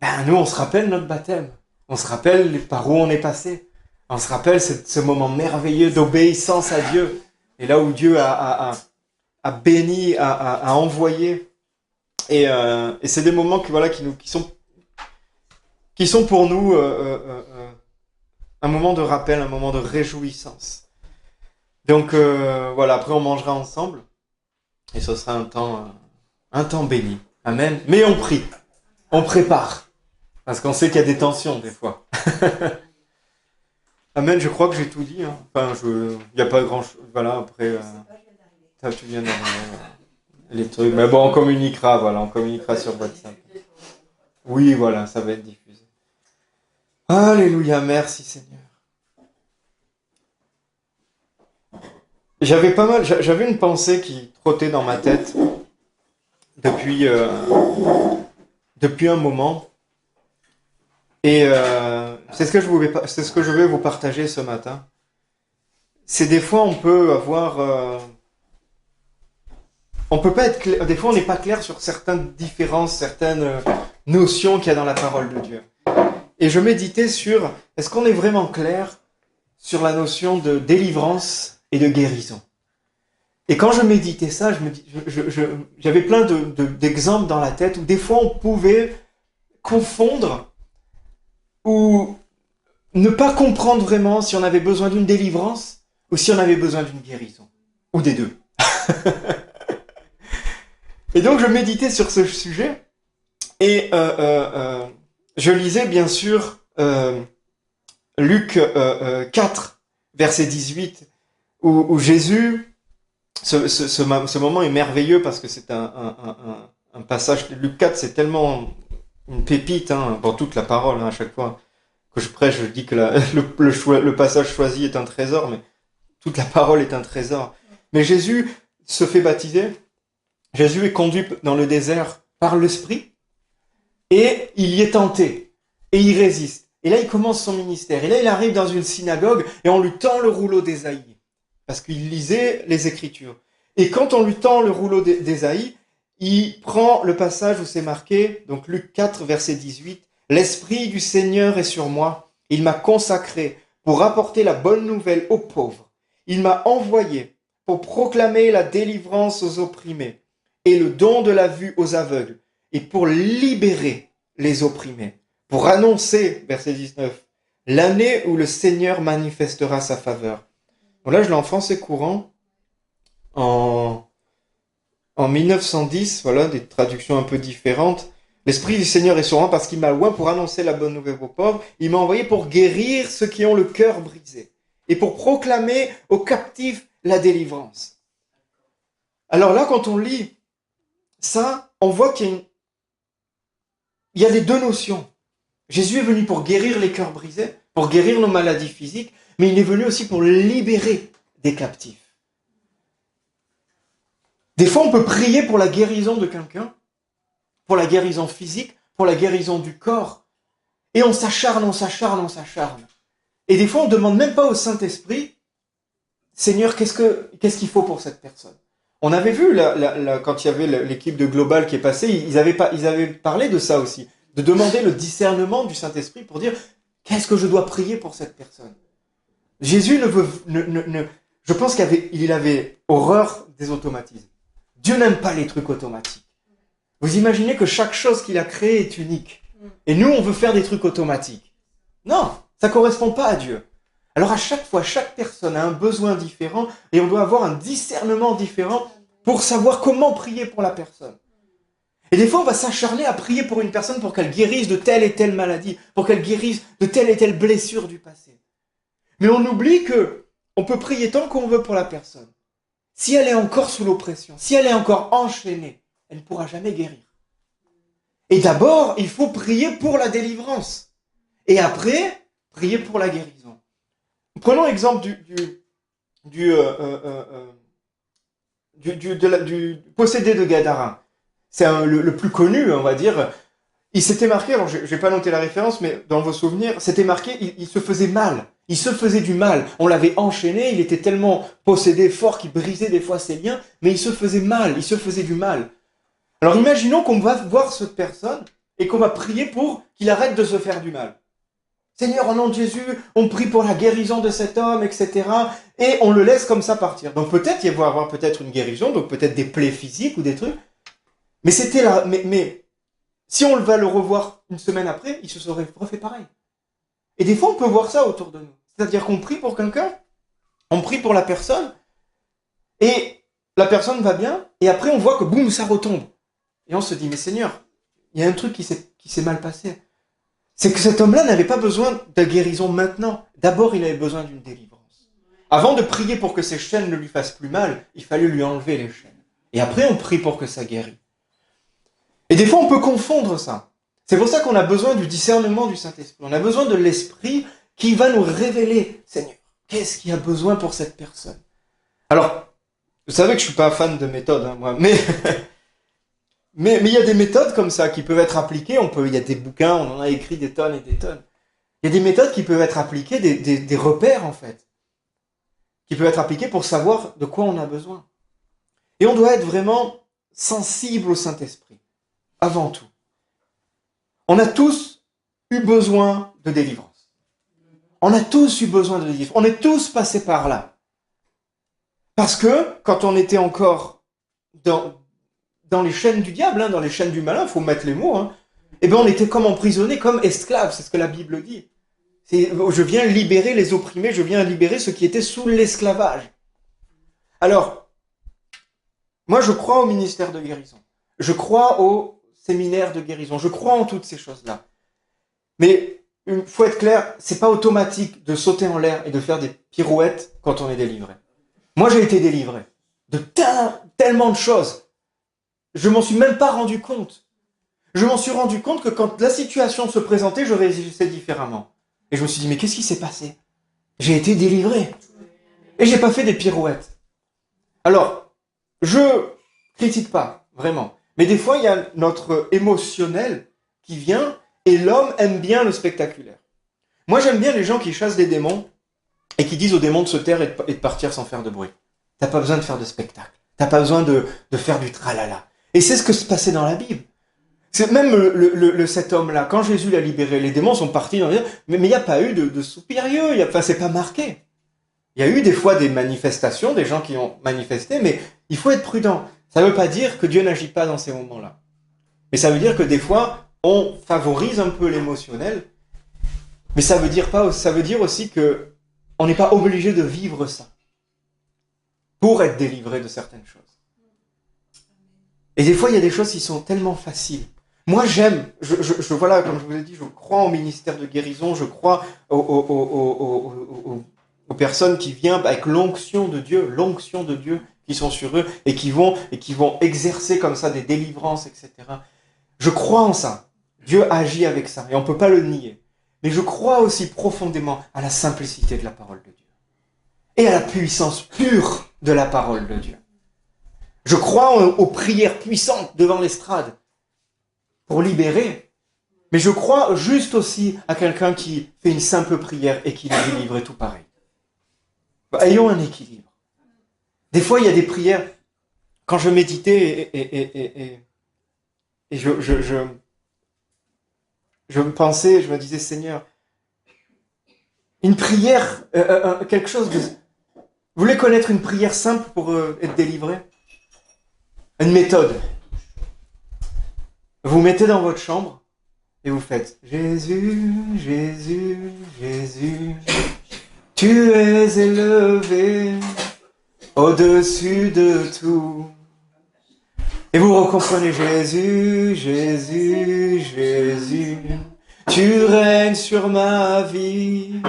ben, nous, on se rappelle notre baptême. On se rappelle par où on est passé. On se rappelle ce moment merveilleux d'obéissance à Dieu. Et là où Dieu a béni, a envoyé. Et c'est des moments qui sont pour nous un moment de rappel, un moment de réjouissance. Donc voilà, après on mangera ensemble. Et ce sera un temps béni. Amen. Mais on prie. On prépare. Parce qu'on sait qu'il y a des tensions, des fois. Amen, je crois que j'ai tout dit. Hein. Enfin, il n'y a pas grand-chose. Voilà, après... tu viens d'arriver. Les trucs. Mais bon, on communiquera sur WhatsApp. Oui, voilà, ça va être diffusé. Alléluia, merci Seigneur. J'avais une pensée qui trottait dans ma tête depuis un moment. Et c'est ce que je vais vous partager ce matin. C'est des fois on peut avoir, on peut pas être clair, des fois on n'est pas clair sur certaines différences, certaines notions qu'il y a dans la parole de Dieu. Et je méditais sur, est-ce qu'on est vraiment clair sur la notion de délivrance et de guérison? Et quand je méditais ça, j'avais plein d'exemples dans la tête où des fois on pouvait confondre ou ne pas comprendre vraiment si on avait besoin d'une délivrance ou si on avait besoin d'une guérison. Ou des deux. Et donc je méditais sur ce sujet et je lisais bien sûr Luc 4, verset 18, où Jésus, ce moment est merveilleux parce que c'est un passage, Luc 4 c'est tellement une pépite, pour toute la parole, à chaque fois que je prêche, je dis que le passage choisi est un trésor, mais toute la parole est un trésor. Mais Jésus se fait baptiser, Jésus est conduit dans le désert par l'Esprit, et il y est tenté, et il résiste. Et là, il commence son ministère. Et là, il arrive dans une synagogue, et on lui tend le rouleau d'Ésaïe, parce qu'il lisait les Écritures. Et quand on lui tend le rouleau d'Ésaïe, il prend le passage où c'est marqué, donc Luc 4, verset 18, « L'Esprit du Seigneur est sur moi, il m'a consacré pour apporter la bonne nouvelle aux pauvres. Il m'a envoyé pour proclamer la délivrance aux opprimés et le don de la vue aux aveugles et pour libérer les opprimés, pour annoncer, verset 19, l'année où le Seigneur manifestera sa faveur. » Bon, là, je l'ai en français courant, en 1910, voilà, des traductions un peu différentes. L'Esprit du Seigneur est sur moi parce qu'il m'a oint pour annoncer la bonne nouvelle aux pauvres. Il m'a envoyé pour guérir ceux qui ont le cœur brisé et pour proclamer aux captifs la délivrance. Alors là, quand on lit ça, on voit qu'il y a les deux notions. Jésus est venu pour guérir les cœurs brisés, pour guérir nos maladies physiques, mais il est venu aussi pour libérer des captifs. Des fois, on peut prier pour la guérison de quelqu'un, pour la guérison physique, pour la guérison du corps, et on s'acharne. Et des fois, on ne demande même pas au Saint-Esprit, Seigneur, qu'est-ce qu'il faut pour cette personne? On avait vu, quand il y avait l'équipe de Global qui est passée, ils avaient parlé de ça aussi, de demander le discernement du Saint-Esprit pour dire, qu'est-ce que je dois prier pour cette personne? Jésus je pense qu'il avait horreur des automatismes. Dieu n'aime pas les trucs automatiques. Vous imaginez que chaque chose qu'il a créée est unique. Et nous, on veut faire des trucs automatiques. Non, ça ne correspond pas à Dieu. Alors à chaque fois, chaque personne a un besoin différent et on doit avoir un discernement différent pour savoir comment prier pour la personne. Et des fois, on va s'acharner à prier pour une personne pour qu'elle guérisse de telle et telle maladie, pour qu'elle guérisse de telle et telle blessure du passé. Mais on oublie que on peut prier tant qu'on veut pour la personne. Si elle est encore sous l'oppression, si elle est encore enchaînée, elle ne pourra jamais guérir. Et d'abord, il faut prier pour la délivrance. Et après, prier pour la guérison. Prenons l'exemple du possédé de Gadara. C'est le plus connu, on va dire. Il s'était marqué, alors je n'ai pas noté la référence, mais dans vos souvenirs, c'était marqué, il se faisait mal. Il se faisait du mal. On l'avait enchaîné, il était tellement possédé, fort, qu'il brisait des fois ses liens, mais il se faisait mal, il se faisait du mal. Alors imaginons qu'on va voir cette personne et qu'on va prier pour qu'il arrête de se faire du mal. Seigneur, au nom de Jésus, on prie pour la guérison de cet homme, etc. Et on le laisse comme ça partir. Donc peut-être, il va y avoir peut-être une guérison, donc peut-être des plaies physiques ou des trucs. Mais c'était là, mais si on va le revoir une semaine après, il se serait refait pareil. Et des fois, on peut voir ça autour de nous. C'est-à-dire qu'on prie pour quelqu'un, on prie pour la personne, et la personne va bien, et après on voit que boum, ça retombe. Et on se dit, mais Seigneur, il y a un truc qui s'est mal passé. C'est que cet homme-là n'avait pas besoin de guérison maintenant. D'abord, il avait besoin d'une délivrance. Avant de prier pour que ses chaînes ne lui fassent plus mal, il fallait lui enlever les chaînes. Et après, on prie pour que ça guérisse. Et des fois, on peut confondre ça. C'est pour ça qu'on a besoin du discernement du Saint-Esprit. On a besoin de l'Esprit qui va nous révéler, Seigneur, qu'est-ce qu'il y a besoin pour cette personne? Alors, vous savez que je suis pas fan de méthodes, hein, moi, mais mais il y a des méthodes comme ça qui peuvent être appliquées. Il y a des bouquins, on en a écrit des tonnes et des tonnes. Il y a des méthodes qui peuvent être appliquées, des repères en fait, qui peuvent être appliquées pour savoir de quoi on a besoin. Et on doit être vraiment sensible au Saint-Esprit, avant tout. On a tous eu besoin de délivrance. On a tous eu besoin de délivrance. On est tous passés par là. Parce que quand on était encore dans les chaînes du diable, dans les chaînes du malin, il faut mettre les mots, eh bien on était comme emprisonnés, comme esclaves, c'est ce que la Bible dit. Je viens libérer les opprimés, je viens libérer ceux qui étaient sous l'esclavage. Alors, moi je crois au ministère de guérison, je crois au séminaire de guérison, je crois en toutes ces choses-là. Mais il faut être clair, c'est pas automatique de sauter en l'air et de faire des pirouettes quand on est délivré. Moi j'ai été délivré de tellement de choses. Je m'en suis même pas rendu compte. Je m'en suis rendu compte que quand la situation se présentait, je réagissais différemment. Et je me suis dit, mais qu'est-ce qui s'est passé? J'ai été délivré. Et j'ai pas fait des pirouettes. Alors, je critique pas, vraiment. Mais des fois, il y a notre émotionnel qui vient et l'homme aime bien le spectaculaire. Moi, j'aime bien les gens qui chassent des démons et qui disent aux démons de se taire et de partir sans faire de bruit. T'as pas besoin de faire de spectacle. T'as pas besoin de faire du tralala. Et c'est ce que se passait dans la Bible. C'est même cet homme-là, quand Jésus l'a libéré, les démons sont partis, mais il n'y a pas eu de soupirieux, c'est pas marqué. Il y a eu des fois des manifestations, des gens qui ont manifesté, mais il faut être prudent. Ça ne veut pas dire que Dieu n'agit pas dans ces moments-là. Mais ça veut dire que des fois, on favorise un peu l'émotionnel, mais ça veut dire aussi que on n'est pas obligé de vivre ça pour être délivré de certaines choses. Et des fois, il y a des choses qui sont tellement faciles. Moi, j'aime, voilà, comme je vous ai dit, je crois au ministère de guérison, je crois aux personnes qui viennent avec l'onction de Dieu qui sont sur eux et qui vont exercer comme ça des délivrances, etc. Je crois en ça. Dieu agit avec ça et on ne peut pas le nier. Mais je crois aussi profondément à la simplicité de la parole de Dieu et à la puissance pure de la parole de Dieu. Je crois aux prières puissantes devant l'estrade pour libérer, mais je crois juste aussi à quelqu'un qui fait une simple prière et qui est délivré tout pareil. Ayons un équilibre. Des fois, il y a des prières, quand je méditais et je me pensais, je me disais, Seigneur, une prière, quelque chose de... Vous voulez connaître une prière simple pour être délivré? Une méthode. Vous mettez dans votre chambre et vous faites Jésus, Jésus, Jésus, tu es élevé au-dessus de tout. Et vous recomprenez Jésus, Jésus, Jésus, tu règnes sur ma vie,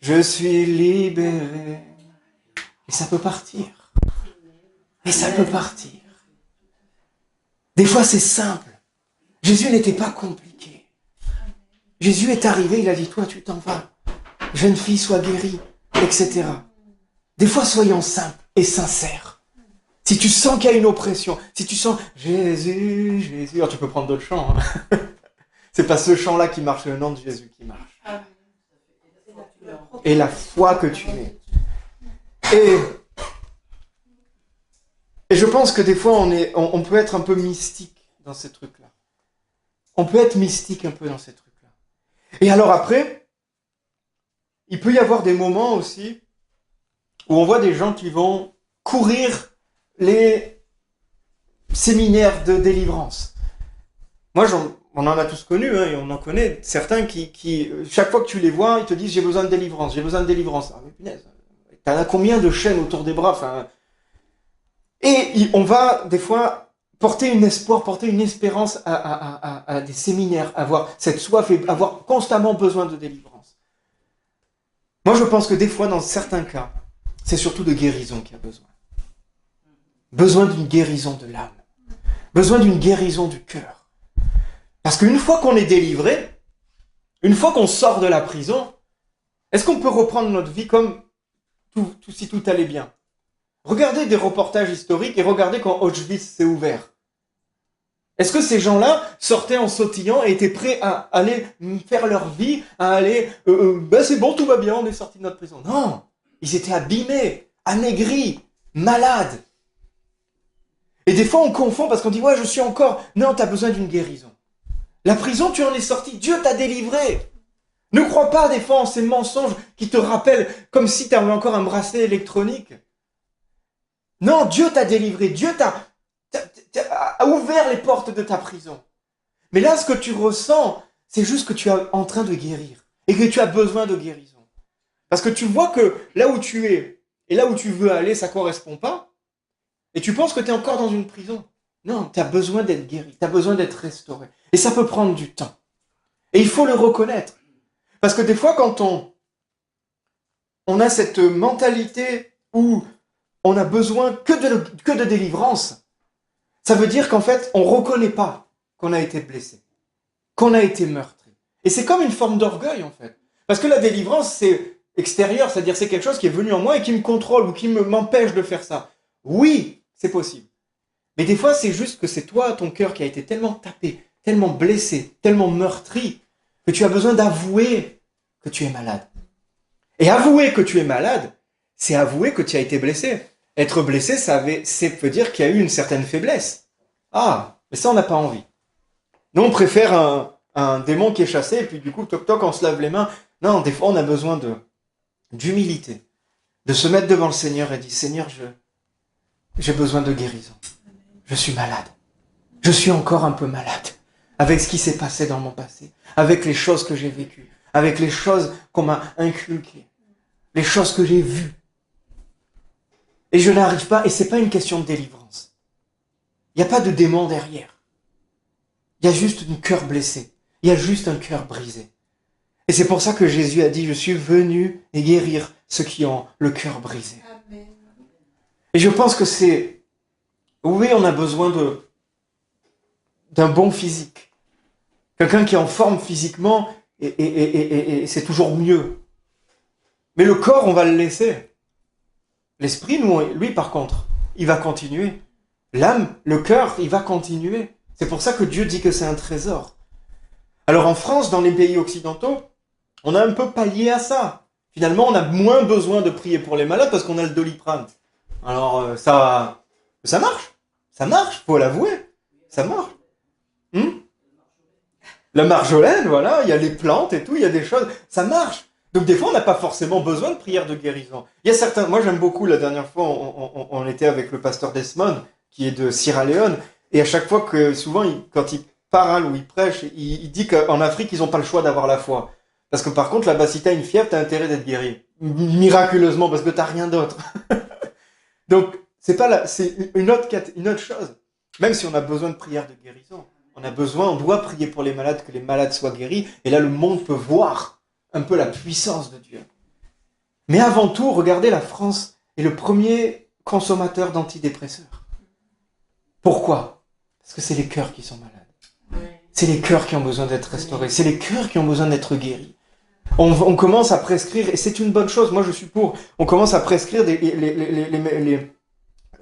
je suis libéré. Et ça peut partir. Et ça peut partir. Des fois, c'est simple. Jésus n'était pas compliqué. Jésus est arrivé, il a dit, toi, tu t'en vas. Jeune fille, sois guérie, etc. Des fois, soyons simples et sincères. Si tu sens qu'il y a une oppression, si tu sens Jésus, Jésus, alors tu peux prendre d'autres chants. C'est pas ce chant-là qui marche, c'est le nom de Jésus qui marche. Et la foi que tu mets. Et je pense que des fois, on peut être un peu mystique dans ces trucs-là. On peut être mystique un peu dans ces trucs-là. Et alors après, il peut y avoir des moments aussi où on voit des gens qui vont courir les séminaires de délivrance. Moi, on en a tous connu, et on en connaît certains qui, chaque fois que tu les vois, ils te disent « j'ai besoin de délivrance, j'ai besoin de délivrance ». Ah mais punaise, t'en as combien de chaînes autour des bras, Et on va, des fois, porter un espoir, porter une espérance à des séminaires, avoir cette soif et avoir constamment besoin de délivrance. Moi, je pense que des fois, dans certains cas, c'est surtout de guérison qu'il y a besoin. Besoin d'une guérison de l'âme. Besoin d'une guérison du cœur. Parce qu'une fois qu'on est délivré, une fois qu'on sort de la prison, est-ce qu'on peut reprendre notre vie comme si tout allait bien? Regardez des reportages historiques et regardez quand Auschwitz s'est ouvert. Est-ce que ces gens-là sortaient en sautillant et étaient prêts à aller faire leur vie, à aller c'est bon, tout va bien, on est sorti de notre prison. Non, ils étaient abîmés, amaigris, malades. Et des fois on confond parce qu'on dit ouais je suis encore... Non, tu as besoin d'une guérison. La prison, tu en es sorti, Dieu t'a délivré. Ne crois pas des fois en ces mensonges qui te rappellent comme si tu avais encore un bracelet électronique. Non, Dieu t'a délivré, Dieu a ouvert les portes de ta prison. Mais là, ce que tu ressens, c'est juste que tu es en train de guérir et que tu as besoin de guérison. Parce que tu vois que là où tu es et là où tu veux aller, ça ne correspond pas. Et tu penses que tu es encore dans une prison. Non, tu as besoin d'être guéri, tu as besoin d'être restauré. Et ça peut prendre du temps. Et il faut le reconnaître. Parce que des fois, quand on a cette mentalité où on a besoin que de délivrance, ça veut dire qu'en fait, on ne reconnaît pas qu'on a été blessé, qu'on a été meurtri. Et c'est comme une forme d'orgueil, en fait. Parce que la délivrance, c'est extérieur, c'est-à-dire c'est quelque chose qui est venu en moi et qui me contrôle ou qui m'empêche de faire ça. Oui, c'est possible. Mais des fois, c'est juste que c'est toi, ton cœur, qui a été tellement tapé, tellement blessé, tellement meurtri, que tu as besoin d'avouer que tu es malade. Et avouer que tu es malade, c'est avouer que tu as été blessé. Être blessé, ça veut dire qu'il y a eu une certaine faiblesse. Ah, mais ça, on n'a pas envie. Nous, on préfère un démon qui est chassé, et puis du coup, toc toc, on se lave les mains. Non, des fois, on a besoin d'humilité, de se mettre devant le Seigneur et dire, Seigneur, j'ai besoin de guérison. Je suis malade. Je suis encore un peu malade. Avec ce qui s'est passé dans mon passé, avec les choses que j'ai vécues, avec les choses qu'on m'a inculquées, les choses que j'ai vues. Et je n'arrive pas, et c'est pas une question de délivrance. Il n'y a pas de démon derrière. Il y a juste un cœur blessé. Il y a juste un cœur brisé. Et c'est pour ça que Jésus a dit, je suis venu guérir ceux qui ont le cœur brisé. Amen. Et je pense que oui, on a besoin d'un bon physique. Quelqu'un qui est en forme physiquement, et c'est toujours mieux. Mais le corps, on va le laisser. L'esprit, lui, par contre, il va continuer. L'âme, le cœur, il va continuer. C'est pour ça que Dieu dit que c'est un trésor. Alors en France, dans les pays occidentaux, on a un peu pallié à ça. Finalement, on a moins besoin de prier pour les malades parce qu'on a le Doliprane. Alors ça marche. Ça marche, faut l'avouer. Ça marche. La marjolaine, voilà, il y a les plantes et tout, il y a des choses, ça marche. Donc des fois, on n'a pas forcément besoin de prière de guérison. Il y a certains, moi j'aime beaucoup, la dernière fois, on était avec le pasteur Desmond, qui est de Sierra Leone, et à chaque fois que, souvent, quand il parle ou il prêche, il dit qu'en Afrique, ils n'ont pas le choix d'avoir la foi. Parce que par contre, là-bas, si tu as une fièvre, tu as intérêt d'être guéri. Miraculeusement, parce que tu n'as rien d'autre. Donc, c'est une autre chose. Même si on a besoin de prière de guérison. On doit prier pour les malades, que les malades soient guéris. Et là, le monde peut voir un peu la puissance de Dieu. Mais avant tout, regardez, la France est le premier consommateur d'antidépresseurs. Pourquoi ? Parce que c'est les cœurs qui sont malades. C'est les cœurs qui ont besoin d'être restaurés. C'est les cœurs qui ont besoin d'être guéris. On commence à prescrire, et c'est une bonne chose, moi je suis pour, on commence à prescrire,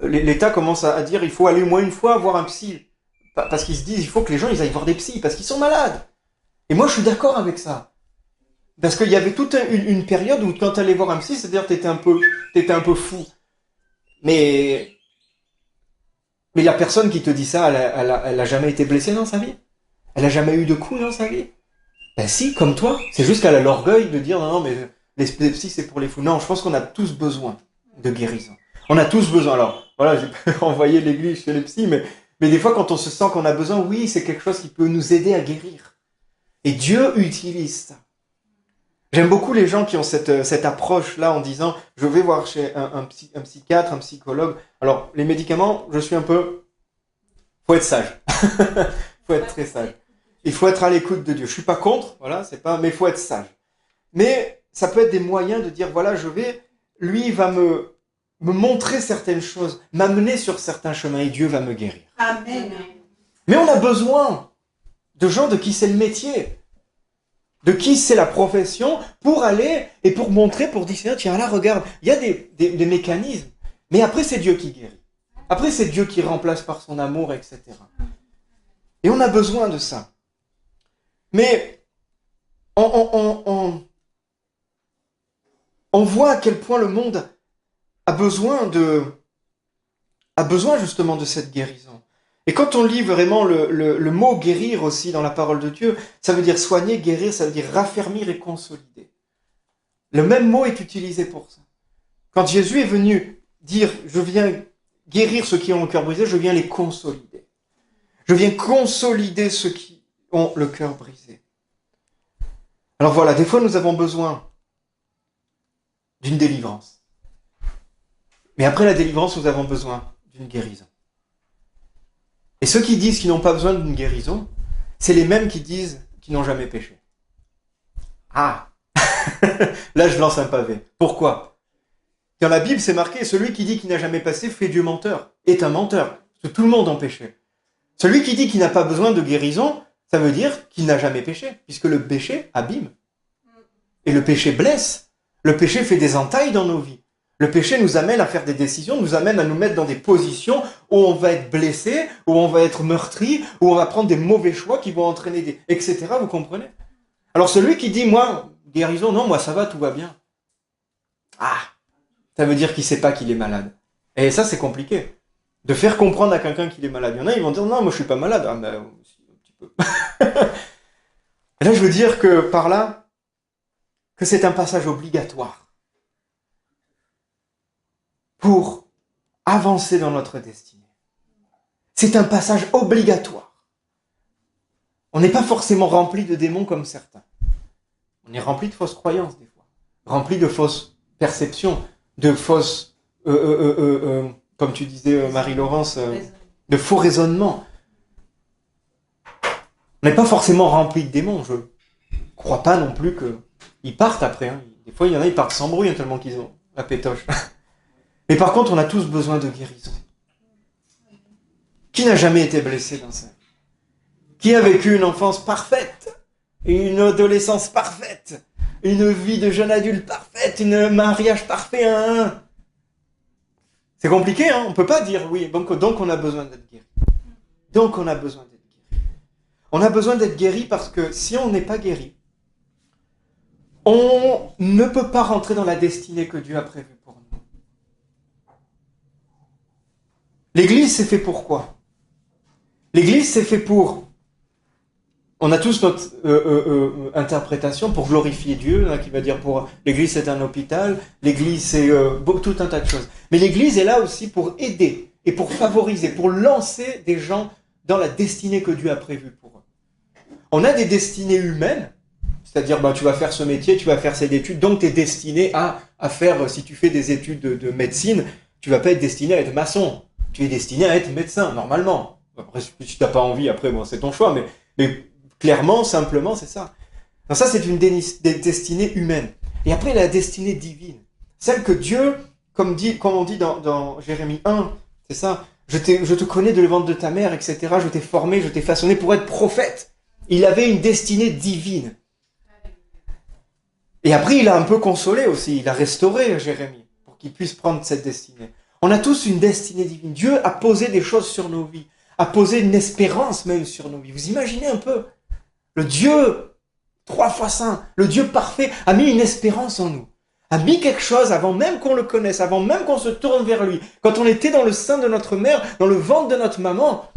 l'État commence à dire il faut aller au moins une fois voir un psy. Parce qu'ils se disent, il faut que les gens ils aillent voir des psys, parce qu'ils sont malades. Et moi, je suis d'accord avec ça. Parce qu'il y avait toute une période où, quand tu allais voir un psy, c'est-à-dire que t'étais un peu fou. Mais la personne qui te dit ça, elle a jamais été blessée dans sa vie. Elle a jamais eu de coups dans sa vie. Ben si, comme toi. C'est juste qu'elle a l'orgueil de dire, non, mais les psys, c'est pour les fous. Non, je pense qu'on a tous besoin de guérison. On a tous besoin. Alors, voilà, j'ai pas envoyé l'église chez les psys, mais des fois, quand on se sent qu'on a besoin, oui, c'est quelque chose qui peut nous aider à guérir. Et Dieu utilise ça. J'aime beaucoup les gens qui ont cette approche-là en disant, je vais voir chez un psychiatre, un psychologue. Alors, les médicaments, je suis un peu... Faut être sage. Faut être très sage. Il faut être à l'écoute de Dieu. Je suis pas contre, voilà, mais il faut être sage. Mais ça peut être des moyens de dire, voilà, lui, il va me montrer certaines choses, m'amener sur certains chemins et Dieu va me guérir. Amen. Mais on a besoin de gens de qui c'est le métier, de qui c'est la profession, pour aller et pour montrer, pour dire, tiens là, regarde, il y a des mécanismes, Mais après, c'est Dieu qui guérit. Après, c'est Dieu qui remplace par son amour, etc. Et on a besoin de ça. Mais on voit à quel point le monde a besoin justement de cette guérison. Et quand on lit vraiment le mot guérir aussi dans la parole de Dieu, ça veut dire soigner, guérir, ça veut dire raffermir et consolider. Le même mot est utilisé pour ça. Quand Jésus est venu dire « Je viens guérir ceux qui ont le cœur brisé, je viens les consolider. Je viens consolider ceux qui ont le cœur brisé. » Alors voilà, des fois nous avons besoin d'une délivrance. Mais après la délivrance, nous avons besoin d'une guérison. Et ceux qui disent qu'ils n'ont pas besoin d'une guérison, c'est les mêmes qui disent qu'ils n'ont jamais péché. Ah là, je lance un pavé. Pourquoi? Dans la Bible, c'est marqué, celui qui dit qu'il n'a jamais passé fait Dieu menteur, est un menteur. Parce que tout le monde en péché. Celui qui dit qu'il n'a pas besoin de guérison, ça veut dire qu'il n'a jamais péché, puisque le péché abîme. Et le péché blesse. Le péché fait des entailles dans nos vies. Le péché nous amène à faire des décisions, nous amène à nous mettre dans des positions où on va être blessé, où on va être meurtri, où on va prendre des mauvais choix qui vont entraîner des... etc. Vous comprenez? Alors celui qui dit, moi, guérison, non, moi ça va, tout va bien. Ah, ça veut dire qu'il ne sait pas qu'il est malade. Et ça, c'est compliqué. De faire comprendre à quelqu'un qu'il est malade. Il y en a, ils vont dire, non, moi je suis pas malade. Ah ben, aussi, un petit peu. Et là, je veux dire que par là, que c'est un passage obligatoire pour avancer dans notre destinée. C'est un passage obligatoire. On n'est pas forcément rempli de démons comme certains. On est rempli de fausses croyances des fois, rempli de fausses perceptions, de fausses, comme tu disais Marie-Laurence, de faux raisonnements. On n'est pas forcément rempli de démons. Je ne crois pas non plus qu'ils partent après. Hein. Des fois, il y en a, ils partent sans bruit hein, tellement qu'ils ont la pétoche. Mais par contre, on a tous besoin de guérison. Qui n'a jamais été blessé dans sa vie? Qui a vécu une enfance parfaite? Une adolescence parfaite? Une vie de jeune adulte parfaite? Un mariage parfait? C'est compliqué, hein? On ne peut pas dire oui. Donc on a besoin d'être guéri. Donc on a besoin d'être guéri. On a besoin d'être guéri parce que si on n'est pas guéri, on ne peut pas rentrer dans la destinée que Dieu a prévue pour nous. L'Église, c'est fait pour quoi? L'Église, c'est fait pour... On a tous notre interprétation pour glorifier Dieu, hein, qui va dire pour... L'Église, c'est un hôpital, l'Église, c'est tout un tas de choses. Mais l'Église est là aussi pour aider et pour favoriser, pour lancer des gens dans la destinée que Dieu a prévue pour eux. On a des destinées humaines, c'est-à-dire tu vas faire ce métier, tu vas faire cette étude, donc tu es destiné à faire, si tu fais des études de médecine, tu vas pas être destiné à être maçon. Tu es destiné à être médecin, normalement. Après, si tu n'as pas envie, après, bon, c'est ton choix, mais clairement, simplement, c'est ça. Donc ça, c'est une destinée humaine. Et après, la destinée divine. Celle que Dieu, comme on dit dans Jérémie 1, c'est ça, je te connais de le ventre de ta mère, etc., je t'ai formé, je t'ai façonné pour être prophète. Il avait une destinée divine. Et après, il a un peu consolé aussi, il a restauré Jérémie, pour qu'il puisse prendre cette destinée. On a tous une destinée divine. Dieu a posé des choses sur nos vies, a posé une espérance même sur nos vies. Vous imaginez un peu? Le Dieu 3 fois saint, le Dieu parfait, a mis une espérance en nous. A mis quelque chose avant même qu'on le connaisse, avant même qu'on se tourne vers lui. Quand on était dans le sein de notre mère, dans le ventre de notre maman,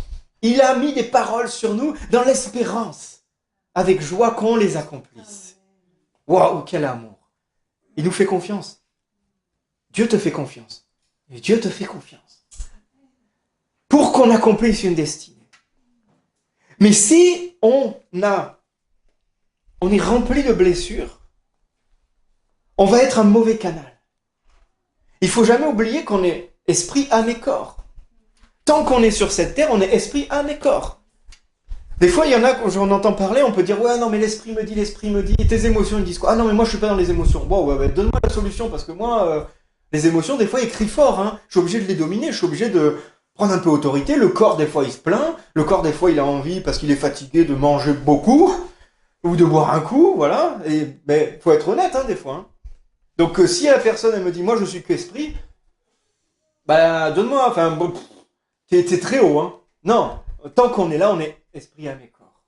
il a mis des paroles sur nous dans l'espérance, avec joie qu'on les accomplisse. Waouh, quel amour! Il nous fait confiance. Dieu te fait confiance. Et Dieu te fait confiance. Pour qu'on accomplisse une destinée. Mais si on est rempli de blessures, on va être un mauvais canal. Il ne faut jamais oublier qu'on est esprit, âme et corps. Tant qu'on est sur cette terre, on est esprit, âme et corps. Des fois, il y en a, quand on entend parler, on peut dire « Ouais, non, mais l'esprit me dit, et tes émotions, ils disent quoi? Ah non, mais moi, je ne suis pas dans les émotions. Bon, ouais, donne-moi la solution, parce que moi... les émotions, des fois, ils crient fort. Hein. Je suis obligé de les dominer, je suis obligé de prendre un peu autorité. Le corps, des fois, il se plaint. Le corps, des fois, il a envie, parce qu'il est fatigué, de manger beaucoup ou de boire un coup, voilà. Mais faut être honnête, hein, des fois. Hein. Donc, si la personne, elle me dit, moi, je suis qu'esprit, bah donne-moi, enfin, bon, t'es très haut, hein. Non, tant qu'on est là, on est esprit, âme et corps.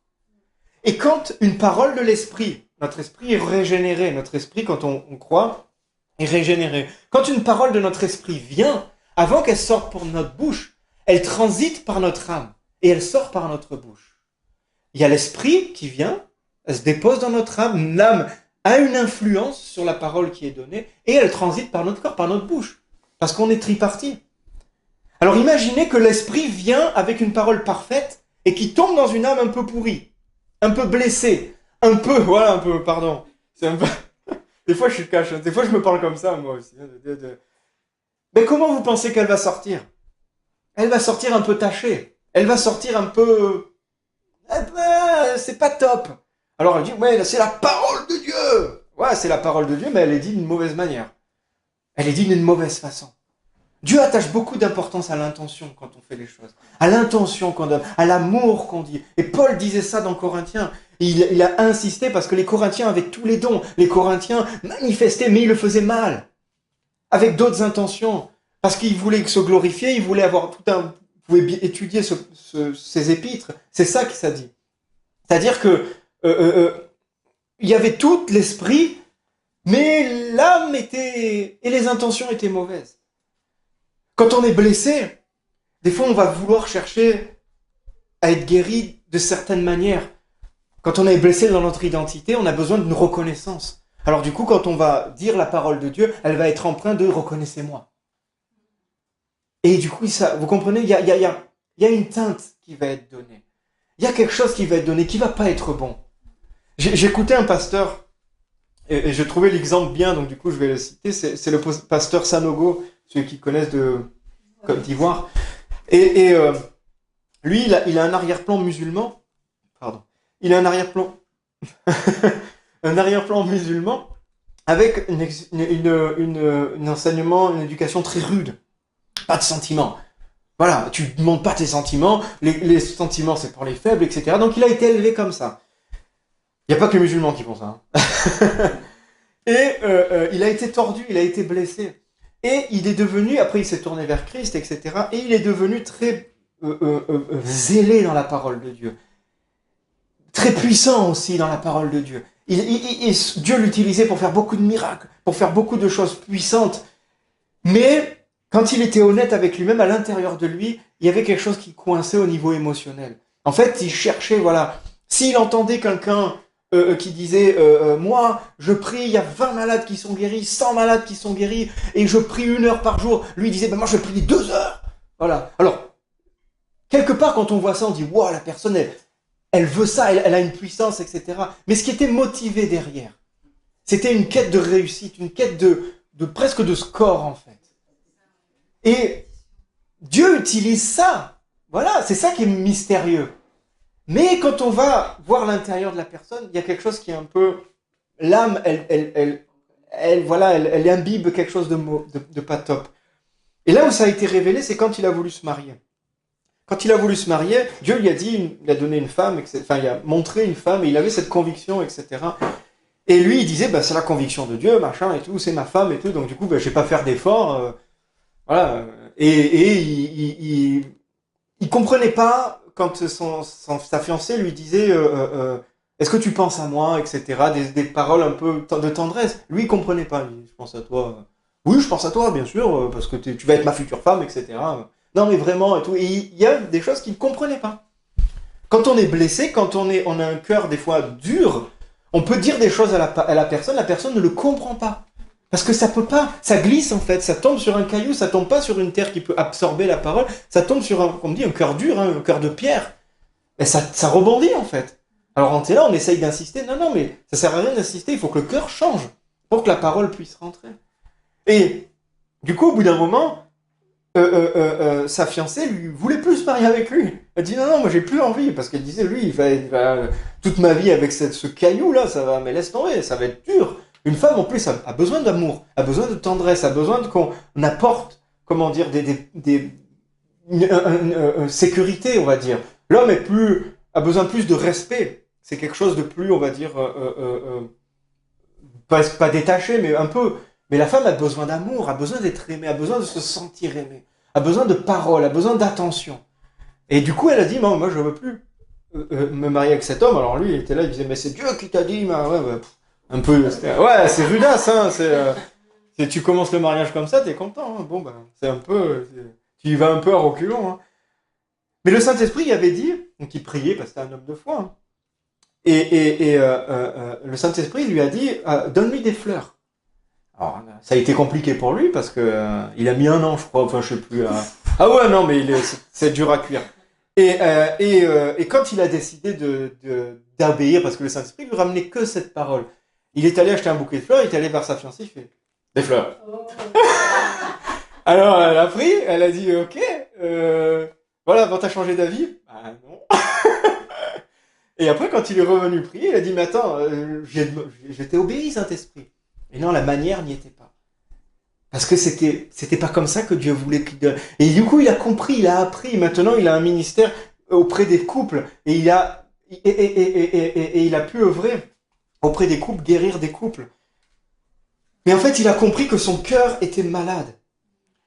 Et quand une parole de l'esprit, notre esprit est régénéré, notre esprit, quand on croit, est régénéré. Quand une parole de notre esprit vient, avant qu'elle sorte pour notre bouche, elle transite par notre âme et elle sort par notre bouche. Il y a l'esprit qui vient, elle se dépose dans notre âme, l'âme a une influence sur la parole qui est donnée et elle transite par notre corps, par notre bouche, parce qu'on est tripartite. Alors imaginez que l'esprit vient avec une parole parfaite et qui tombe dans une âme un peu pourrie, un peu blessée, un peu, pardon, c'est un peu... Des fois, je suis cash, des fois, je me parle comme ça, moi aussi. Mais comment vous pensez qu'elle va sortir? Elle va sortir un peu tachée. Elle va sortir un peu... c'est pas top. Alors, elle dit, ouais, c'est la parole de Dieu. Ouais, c'est la parole de Dieu, mais elle est dite d'une mauvaise manière. Elle est dite d'une mauvaise façon. Dieu attache beaucoup d'importance à l'intention quand on fait les choses. À l'intention qu'on donne, à l'amour qu'on dit. Et Paul disait ça dans Corinthiens. Il a insisté parce que les Corinthiens avaient tous les dons. Les Corinthiens manifestaient, mais ils le faisaient mal. Avec d'autres intentions. Parce qu'ils voulaient se glorifier, ils voulaient avoir tout un... Vous pouvez étudier ces épîtres. C'est ça que ça dit. C'est-à-dire que il y avait tout l'esprit, mais l'âme était... Et les intentions étaient mauvaises. Quand on est blessé, des fois on va vouloir chercher à être guéri de certaines manières. Quand on est blessé dans notre identité, on a besoin d'une reconnaissance. Alors du coup, quand on va dire la parole de Dieu, elle va être empreinte de « reconnaissez-moi ». Et du coup, ça, vous comprenez, il y a une teinte qui va être donnée. Il y a quelque chose qui va être donné, qui va pas être bon. J'écoutais un pasteur, et je trouvais l'exemple bien, donc du coup je vais le citer, c'est le pasteur Sanogo, ceux qui connaissent de Côte d'Ivoire. Et lui, il a un arrière-plan musulman. Pardon. Il a un arrière-plan... un arrière-plan musulman avec un enseignement, une éducation très rude. Pas de sentiments. Voilà, tu ne montres pas tes sentiments, les sentiments c'est pour les faibles, etc. Donc il a été élevé comme ça. Il n'y a pas que les musulmans qui font ça. Hein. Et il a été tordu, il a été blessé. Et il est devenu, après il s'est tourné vers Christ, etc. Et il est devenu très zélé dans la parole de Dieu. Très puissant aussi dans la parole de Dieu. Dieu l'utilisait pour faire beaucoup de miracles, pour faire beaucoup de choses puissantes. Mais quand il était honnête avec lui-même, à l'intérieur de lui, il y avait quelque chose qui coinçait au niveau émotionnel. En fait, il cherchait, voilà, s'il entendait quelqu'un qui disait moi, je prie, il y a 20 malades qui sont guéris, 100 malades qui sont guéris, et je prie 1 heure par jour. Lui, il disait, moi, je prie 2 heures. Voilà. Alors, quelque part, quand on voit ça, on dit, wow, la personne, elle veut ça, elle a une puissance, etc. Mais ce qui était motivé derrière, c'était une quête de réussite, une quête de presque de score, en fait. Et Dieu utilise ça. Voilà, c'est ça qui est mystérieux. Mais quand on va voir l'intérieur de la personne, il y a quelque chose qui est un peu... L'âme, elle imbibe quelque chose de pas top. Et là où ça a été révélé, c'est quand il a voulu se marier. Quand il a voulu se marier, Dieu lui a dit, il a donné une femme, enfin il a montré une femme, et il avait cette conviction, etc. Et lui, il disait, c'est la conviction de Dieu, machin, et tout, c'est ma femme, et tout, donc du coup, je vais pas faire d'efforts, voilà. Et il comprenait pas quand sa fiancée lui disait, est-ce que tu penses à moi, etc. Des paroles un peu de tendresse. Lui, il comprenait pas, il dit, je pense à toi. Oui, je pense à toi, bien sûr, parce que tu vas être ma future femme, etc. Non, mais vraiment, et tout. Et il y a des choses qu'il ne comprenait pas. Quand on est blessé, quand on a un cœur des fois dur, on peut dire des choses à la personne ne le comprend pas. Parce que ça peut pas, ça glisse en fait, ça tombe sur un caillou, ça tombe pas sur une terre qui peut absorber la parole, ça tombe sur un cœur dur, un cœur de pierre. Et ça rebondit en fait. Alors on est là, on essaye d'insister, non, mais ça sert à rien d'insister, il faut que le cœur change pour que la parole puisse rentrer. Et du coup, au bout d'un moment, sa fiancée lui voulait plus se marier avec lui. Elle dit non, moi j'ai plus envie, parce qu'elle disait lui, il va toute ma vie avec ce caillou là, ça va, mais laisse tomber, ça va être dur. Une femme en plus a besoin d'amour, a besoin de tendresse, a besoin qu'on apporte, comment dire, une sécurité, on va dire. L'homme a besoin plus de respect. C'est quelque chose de plus, on va dire, pas détaché, mais un peu. Mais la femme a besoin d'amour, a besoin d'être aimée, a besoin de se sentir aimée, a besoin de paroles, a besoin d'attention. Et du coup, elle a dit, moi, je veux plus me marier avec cet homme. Alors lui, il était là, il disait, mais c'est Dieu qui t'a dit, un peu, ouais, c'est rudasse, hein, tu commences le mariage comme ça, t'es content, hein. Bon, c'est un peu, tu y vas un peu à reculons, hein. Mais le Saint-Esprit il avait dit, donc il priait parce que c'était un homme de foi, hein. Le Saint-Esprit lui a dit, donne-lui des fleurs. Alors, ça a été compliqué pour lui parce que il a mis 1 an, je crois, enfin je sais plus. Ah ouais, non, mais c'est dur à cuire. Et quand il a décidé d'obéir, parce que le Saint-Esprit lui ramenait que cette parole, il est allé acheter un bouquet de fleurs, il est allé vers sa fiancée, il fait des fleurs. Alors elle a pris, elle a dit ok, voilà, bon, t'as changé d'avis? Bah non. Et après, quand il est revenu prier, il a dit mais attends, j'étais obéi, Saint-Esprit. Et non, la manière n'y était pas. Parce que c'était pas comme ça que Dieu voulait qu'il donne. Et du coup, il a compris, il a appris. Maintenant, il a un ministère auprès des couples. Et il a pu œuvrer auprès des couples, guérir des couples. Mais en fait, il a compris que son cœur était malade.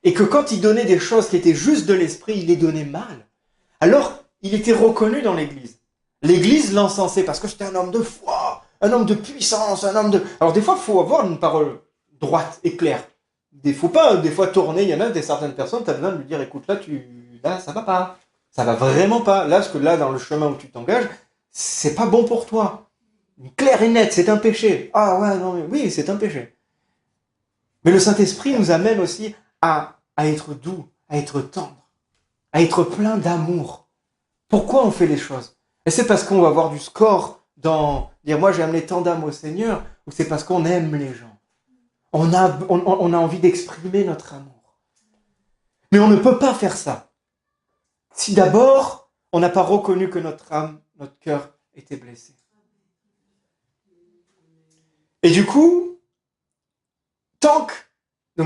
Et que quand il donnait des choses qui étaient juste de l'esprit, il les donnait mal. Alors, il était reconnu dans l'église. L'église l'encensait parce que c'était un homme de foi, un homme de puissance, un homme de... Alors des fois, il faut avoir une parole droite et claire. Il ne faut pas des fois tourner. Il y en a certaines personnes, tu as besoin de lui dire, écoute, là, ça va pas. Ça va vraiment pas. Là, dans le chemin où tu t'engages, c'est pas bon pour toi. Clair et net, c'est un péché. Ah ouais, non, mais oui, c'est un péché. Mais le Saint-Esprit nous amène aussi à être doux, à être tendre, à être plein d'amour. Pourquoi on fait les choses? Et c'est parce qu'on va avoir du score dans dire moi j'ai amené tant d'âmes au Seigneur, ou c'est parce qu'on aime les gens. On a envie d'exprimer notre amour. Mais on ne peut pas faire ça si d'abord on n'a pas reconnu que notre âme, notre cœur était blessé. Et du coup, donc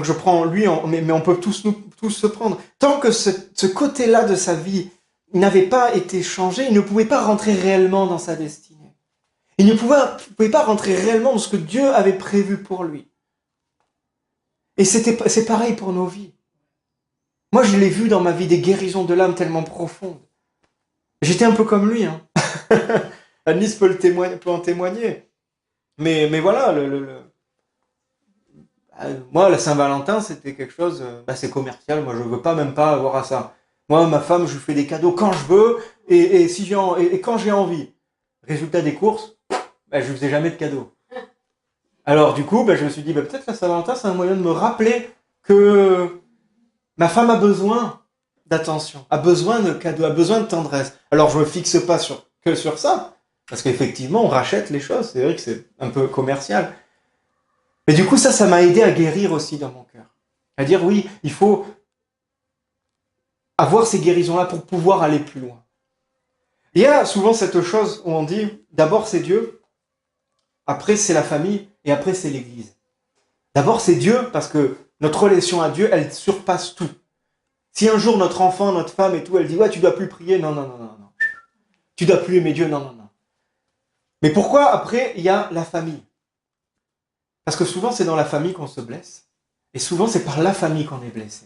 je prends lui, mais on peut tous se prendre, tant que ce côté-là de sa vie n'avait pas été changé, il ne pouvait pas rentrer réellement dans sa destinée. Il ne pouvait pas rentrer réellement dans ce que Dieu avait prévu pour lui. Et c'est pareil pour nos vies. Moi, je l'ai vu dans ma vie, des guérisons de l'âme tellement profondes. J'étais un peu comme lui, hein. Annelise peut en témoigner. Mais voilà, moi, la Saint-Valentin, c'était quelque chose, c'est commercial. Moi, je veux même pas avoir à ça. Moi, ma femme, je lui fais des cadeaux quand je veux et quand j'ai envie. Résultat des courses, je lui faisais jamais de cadeaux. Alors du coup, je me suis dit, peut-être la Saint-Valentin, c'est un moyen de me rappeler que ma femme a besoin d'attention, a besoin de cadeaux, a besoin de tendresse. Alors je me fixe pas que sur ça, parce qu'effectivement, on rachète les choses. C'est vrai que c'est un peu commercial. Mais du coup, ça m'a aidé à guérir aussi dans mon cœur. À dire, oui, il faut avoir ces guérisons-là pour pouvoir aller plus loin. Il y a souvent cette chose où on dit, d'abord c'est Dieu, après c'est la famille, et après c'est l'Église. D'abord c'est Dieu, parce que notre relation à Dieu, elle surpasse tout. Si un jour notre enfant, notre femme et tout, elle dit, ouais, tu dois plus prier, non. Tu dois plus aimer Dieu, non. Mais pourquoi après, il y a la famille? Parce que souvent c'est dans la famille qu'on se blesse, et souvent c'est par la famille qu'on est blessé.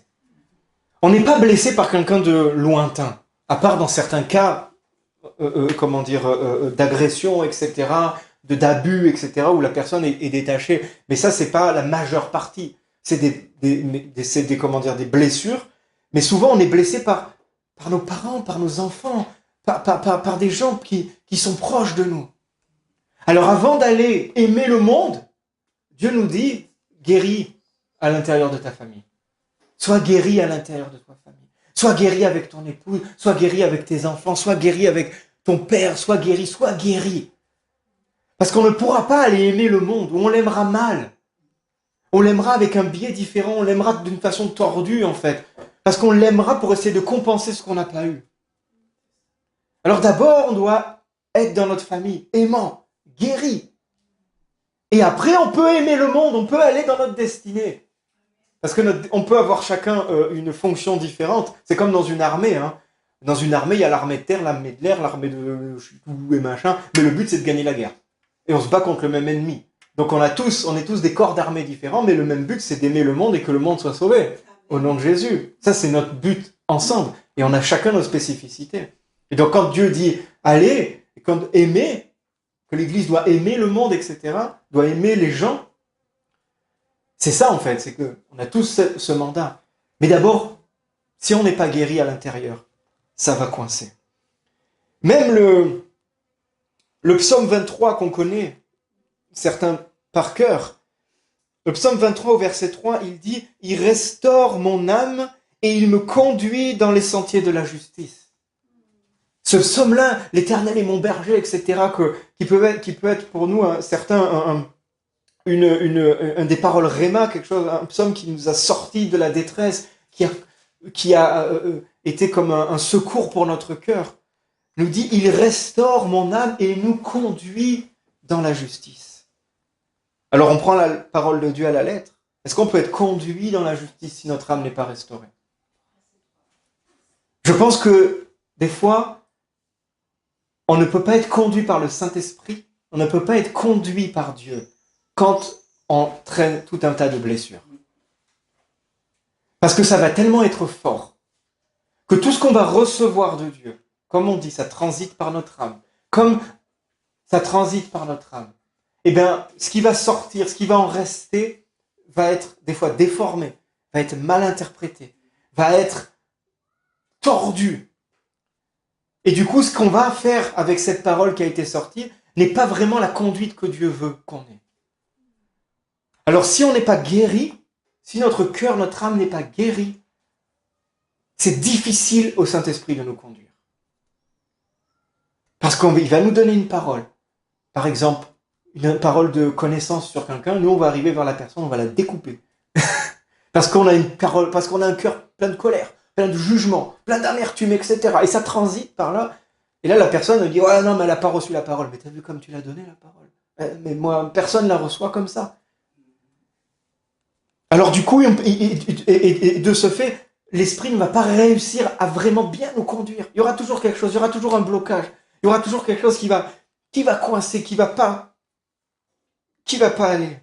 On n'est pas blessé par quelqu'un de lointain, à part dans certains cas, d'agression, etc., d'abus, etc., où la personne est détachée. Mais ça, c'est pas la majeure partie. C'est des blessures. Mais souvent, on est blessé par nos parents, par nos enfants, par des gens qui sont proches de nous. Alors, avant d'aller aimer le monde, Dieu nous dit, guéris à l'intérieur de ta famille. Sois guéri à l'intérieur de ta famille. Sois guéri avec ton épouse, sois guéri avec tes enfants, sois guéri avec ton père, sois guéri. Parce qu'on ne pourra pas aller aimer le monde, où on l'aimera mal. On l'aimera avec un biais différent, on l'aimera d'une façon tordue en fait. Parce qu'on l'aimera pour essayer de compenser ce qu'on n'a pas eu. Alors d'abord, on doit être dans notre famille, aimant, guéri. Et après, on peut aimer le monde, on peut aller dans notre destinée. Parce que on peut avoir chacun une fonction différente. C'est comme dans une armée. Hein. Dans une armée, il y a l'armée de terre, l'armée de l'air, l'armée de tout et machin. Mais le but, c'est de gagner la guerre. Et on se bat contre le même ennemi. Donc on est tous des corps d'armée différents, mais le même but, c'est d'aimer le monde et que le monde soit sauvé. Au nom de Jésus. Ça, c'est notre but ensemble. Et on a chacun nos spécificités. Et donc quand Dieu dit « allez », quand aimer, que l'Église doit aimer le monde, etc., doit aimer les gens, c'est ça en fait, c'est qu'on a tous ce mandat. Mais d'abord, si on n'est pas guéri à l'intérieur, ça va coincer. Même le psaume 23 qu'on connaît, certains par cœur, le psaume 23 au verset 3, il dit « Il restaure mon âme et il me conduit dans les sentiers de la justice. » Ce psaume-là, l'Éternel est mon berger, etc., qui peut être pour nous, certains, un des paroles réma, quelque chose, un psaume qui nous a sortis de la détresse, qui a été comme un secours pour notre cœur, nous dit « Il restaure mon âme et nous conduit dans la justice. » Alors on prend la parole de Dieu à la lettre. Est-ce qu'on peut être conduit dans la justice si notre âme n'est pas restaurée? Je pense que des fois, on ne peut pas être conduit par le Saint-Esprit, on ne peut pas être conduit par Dieu quand on traîne tout un tas de blessures. Parce que ça va tellement être fort que tout ce qu'on va recevoir de Dieu, comme on dit, ça transite par notre âme. Comme ça transite par notre âme, eh bien, ce qui va sortir, ce qui va en rester, va être des fois déformé, va être mal interprété, va être tordu. Et du coup, ce qu'on va faire avec cette parole qui a été sortie n'est pas vraiment la conduite que Dieu veut qu'on ait. Alors, si on n'est pas guéri, si notre cœur, notre âme n'est pas guérie, c'est difficile au Saint-Esprit de nous conduire. Parce qu'il va nous donner une parole. Par exemple, une parole de connaissance sur quelqu'un, nous on va arriver vers la personne, on va la découper. Parce qu'on a une parole, parce qu'on a un cœur plein de colère, plein de jugement, plein d'amertume, etc. Et ça transite par là. Et là, la personne dit « Ouais, non, mais elle n'a pas reçu la parole. » Mais t'as vu comme tu l'as donné, la parole? Mais moi, personne ne la reçoit comme ça. Alors du coup, et de ce fait, l'esprit ne va pas réussir à vraiment bien nous conduire. Il y aura toujours quelque chose, il y aura toujours un blocage. Il y aura toujours quelque chose qui va coincer, qui va pas aller.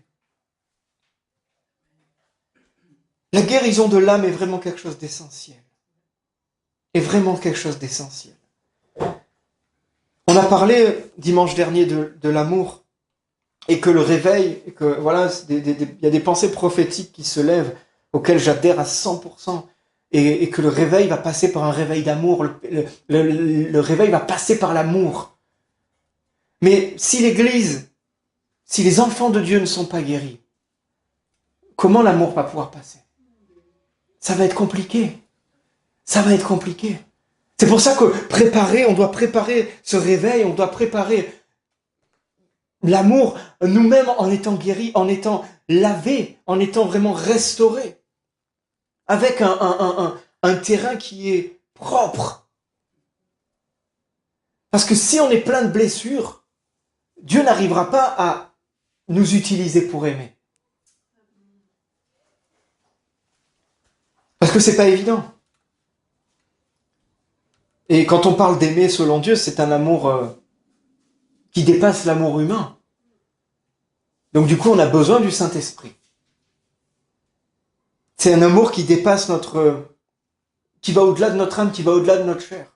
La guérison de l'âme est vraiment quelque chose d'essentiel. Est vraiment quelque chose d'essentiel. On a parlé dimanche dernier de l'amour et que le réveil, et que voilà, il y a des pensées prophétiques qui se lèvent auxquelles j'adhère à 100%. Et que le réveil va passer par un réveil d'amour, le réveil va passer par l'amour. Mais si l'Église, si les enfants de Dieu ne sont pas guéris, comment l'amour va pouvoir passer? Ça va être compliqué. Ça va être compliqué. C'est pour ça que on doit préparer ce réveil, on doit préparer l'amour, nous-mêmes en étant guéris, en étant lavés, en étant vraiment restaurés. Avec un terrain qui est propre. Parce que si on est plein de blessures, Dieu n'arrivera pas à nous utiliser pour aimer. Parce que c'est pas évident. Et quand on parle d'aimer selon Dieu, c'est un amour qui dépasse l'amour humain. Donc du coup, on a besoin du Saint-Esprit. C'est un amour qui dépasse qui va au-delà de notre âme, qui va au-delà de notre chair.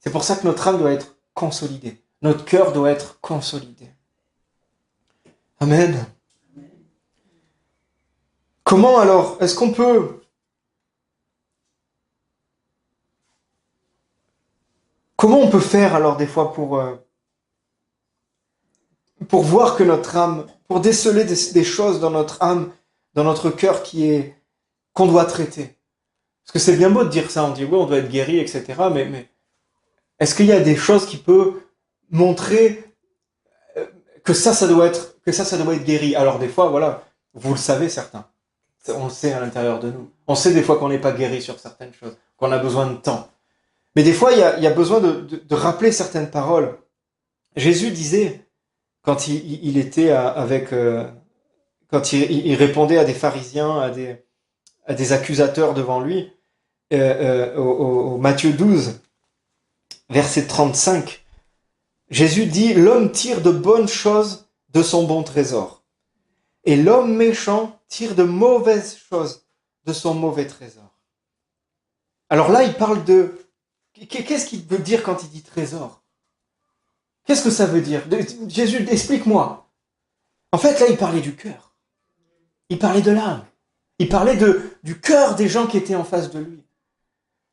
C'est pour ça que notre âme doit être consolidée. Notre cœur doit être consolidé. Amen. Comment alors, est-ce qu'on peut... Comment on peut faire alors des fois pour voir que notre âme, pour déceler des choses dans notre âme, dans notre cœur qu'on doit traiter? Parce que c'est bien beau de dire ça, on dit oui, on doit être guéri, etc. Mais est-ce qu'il y a des choses qui peuvent montrer que ça doit être guéri? Alors des fois, voilà, vous le savez certains, on le sait à l'intérieur de nous. On sait des fois qu'on n'est pas guéri sur certaines choses, qu'on a besoin de temps. Mais des fois, il y a besoin de rappeler certaines paroles. Jésus disait, quand il était quand il répondait à des pharisiens, à des accusateurs devant lui, au Matthieu 12, verset 35, Jésus dit « L'homme tire de bonnes choses de son bon trésor. Et l'homme méchant tire de mauvaises choses de son mauvais trésor. Alors là, il parle de... Qu'est-ce qu'il veut dire quand il dit trésor? Qu'est-ce que ça veut dire? Jésus, explique-moi. En fait, là, il parlait du cœur. Il parlait de l'âme. Il parlait du cœur des gens qui étaient en face de lui.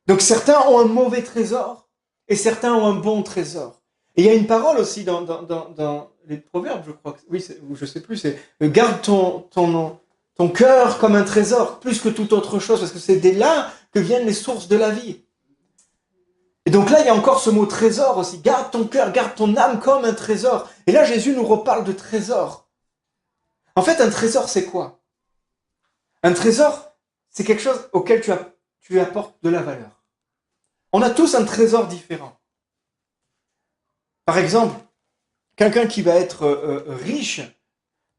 Donc certains ont un mauvais trésor et certains ont un bon trésor. Et il y a une parole aussi dans les Proverbes, je crois. Oui, je sais plus, c'est garde ton cœur comme un trésor, plus que toute autre chose, parce que c'est de là que viennent les sources de la vie. Et donc là, il y a encore ce mot trésor aussi. Garde ton cœur, garde ton âme comme un trésor. Et là, Jésus nous reparle de trésor. En fait, un trésor, c'est quoi? Un trésor, c'est quelque chose auquel tu apportes de la valeur. On a tous un trésor différent. Par exemple, quelqu'un qui va être riche,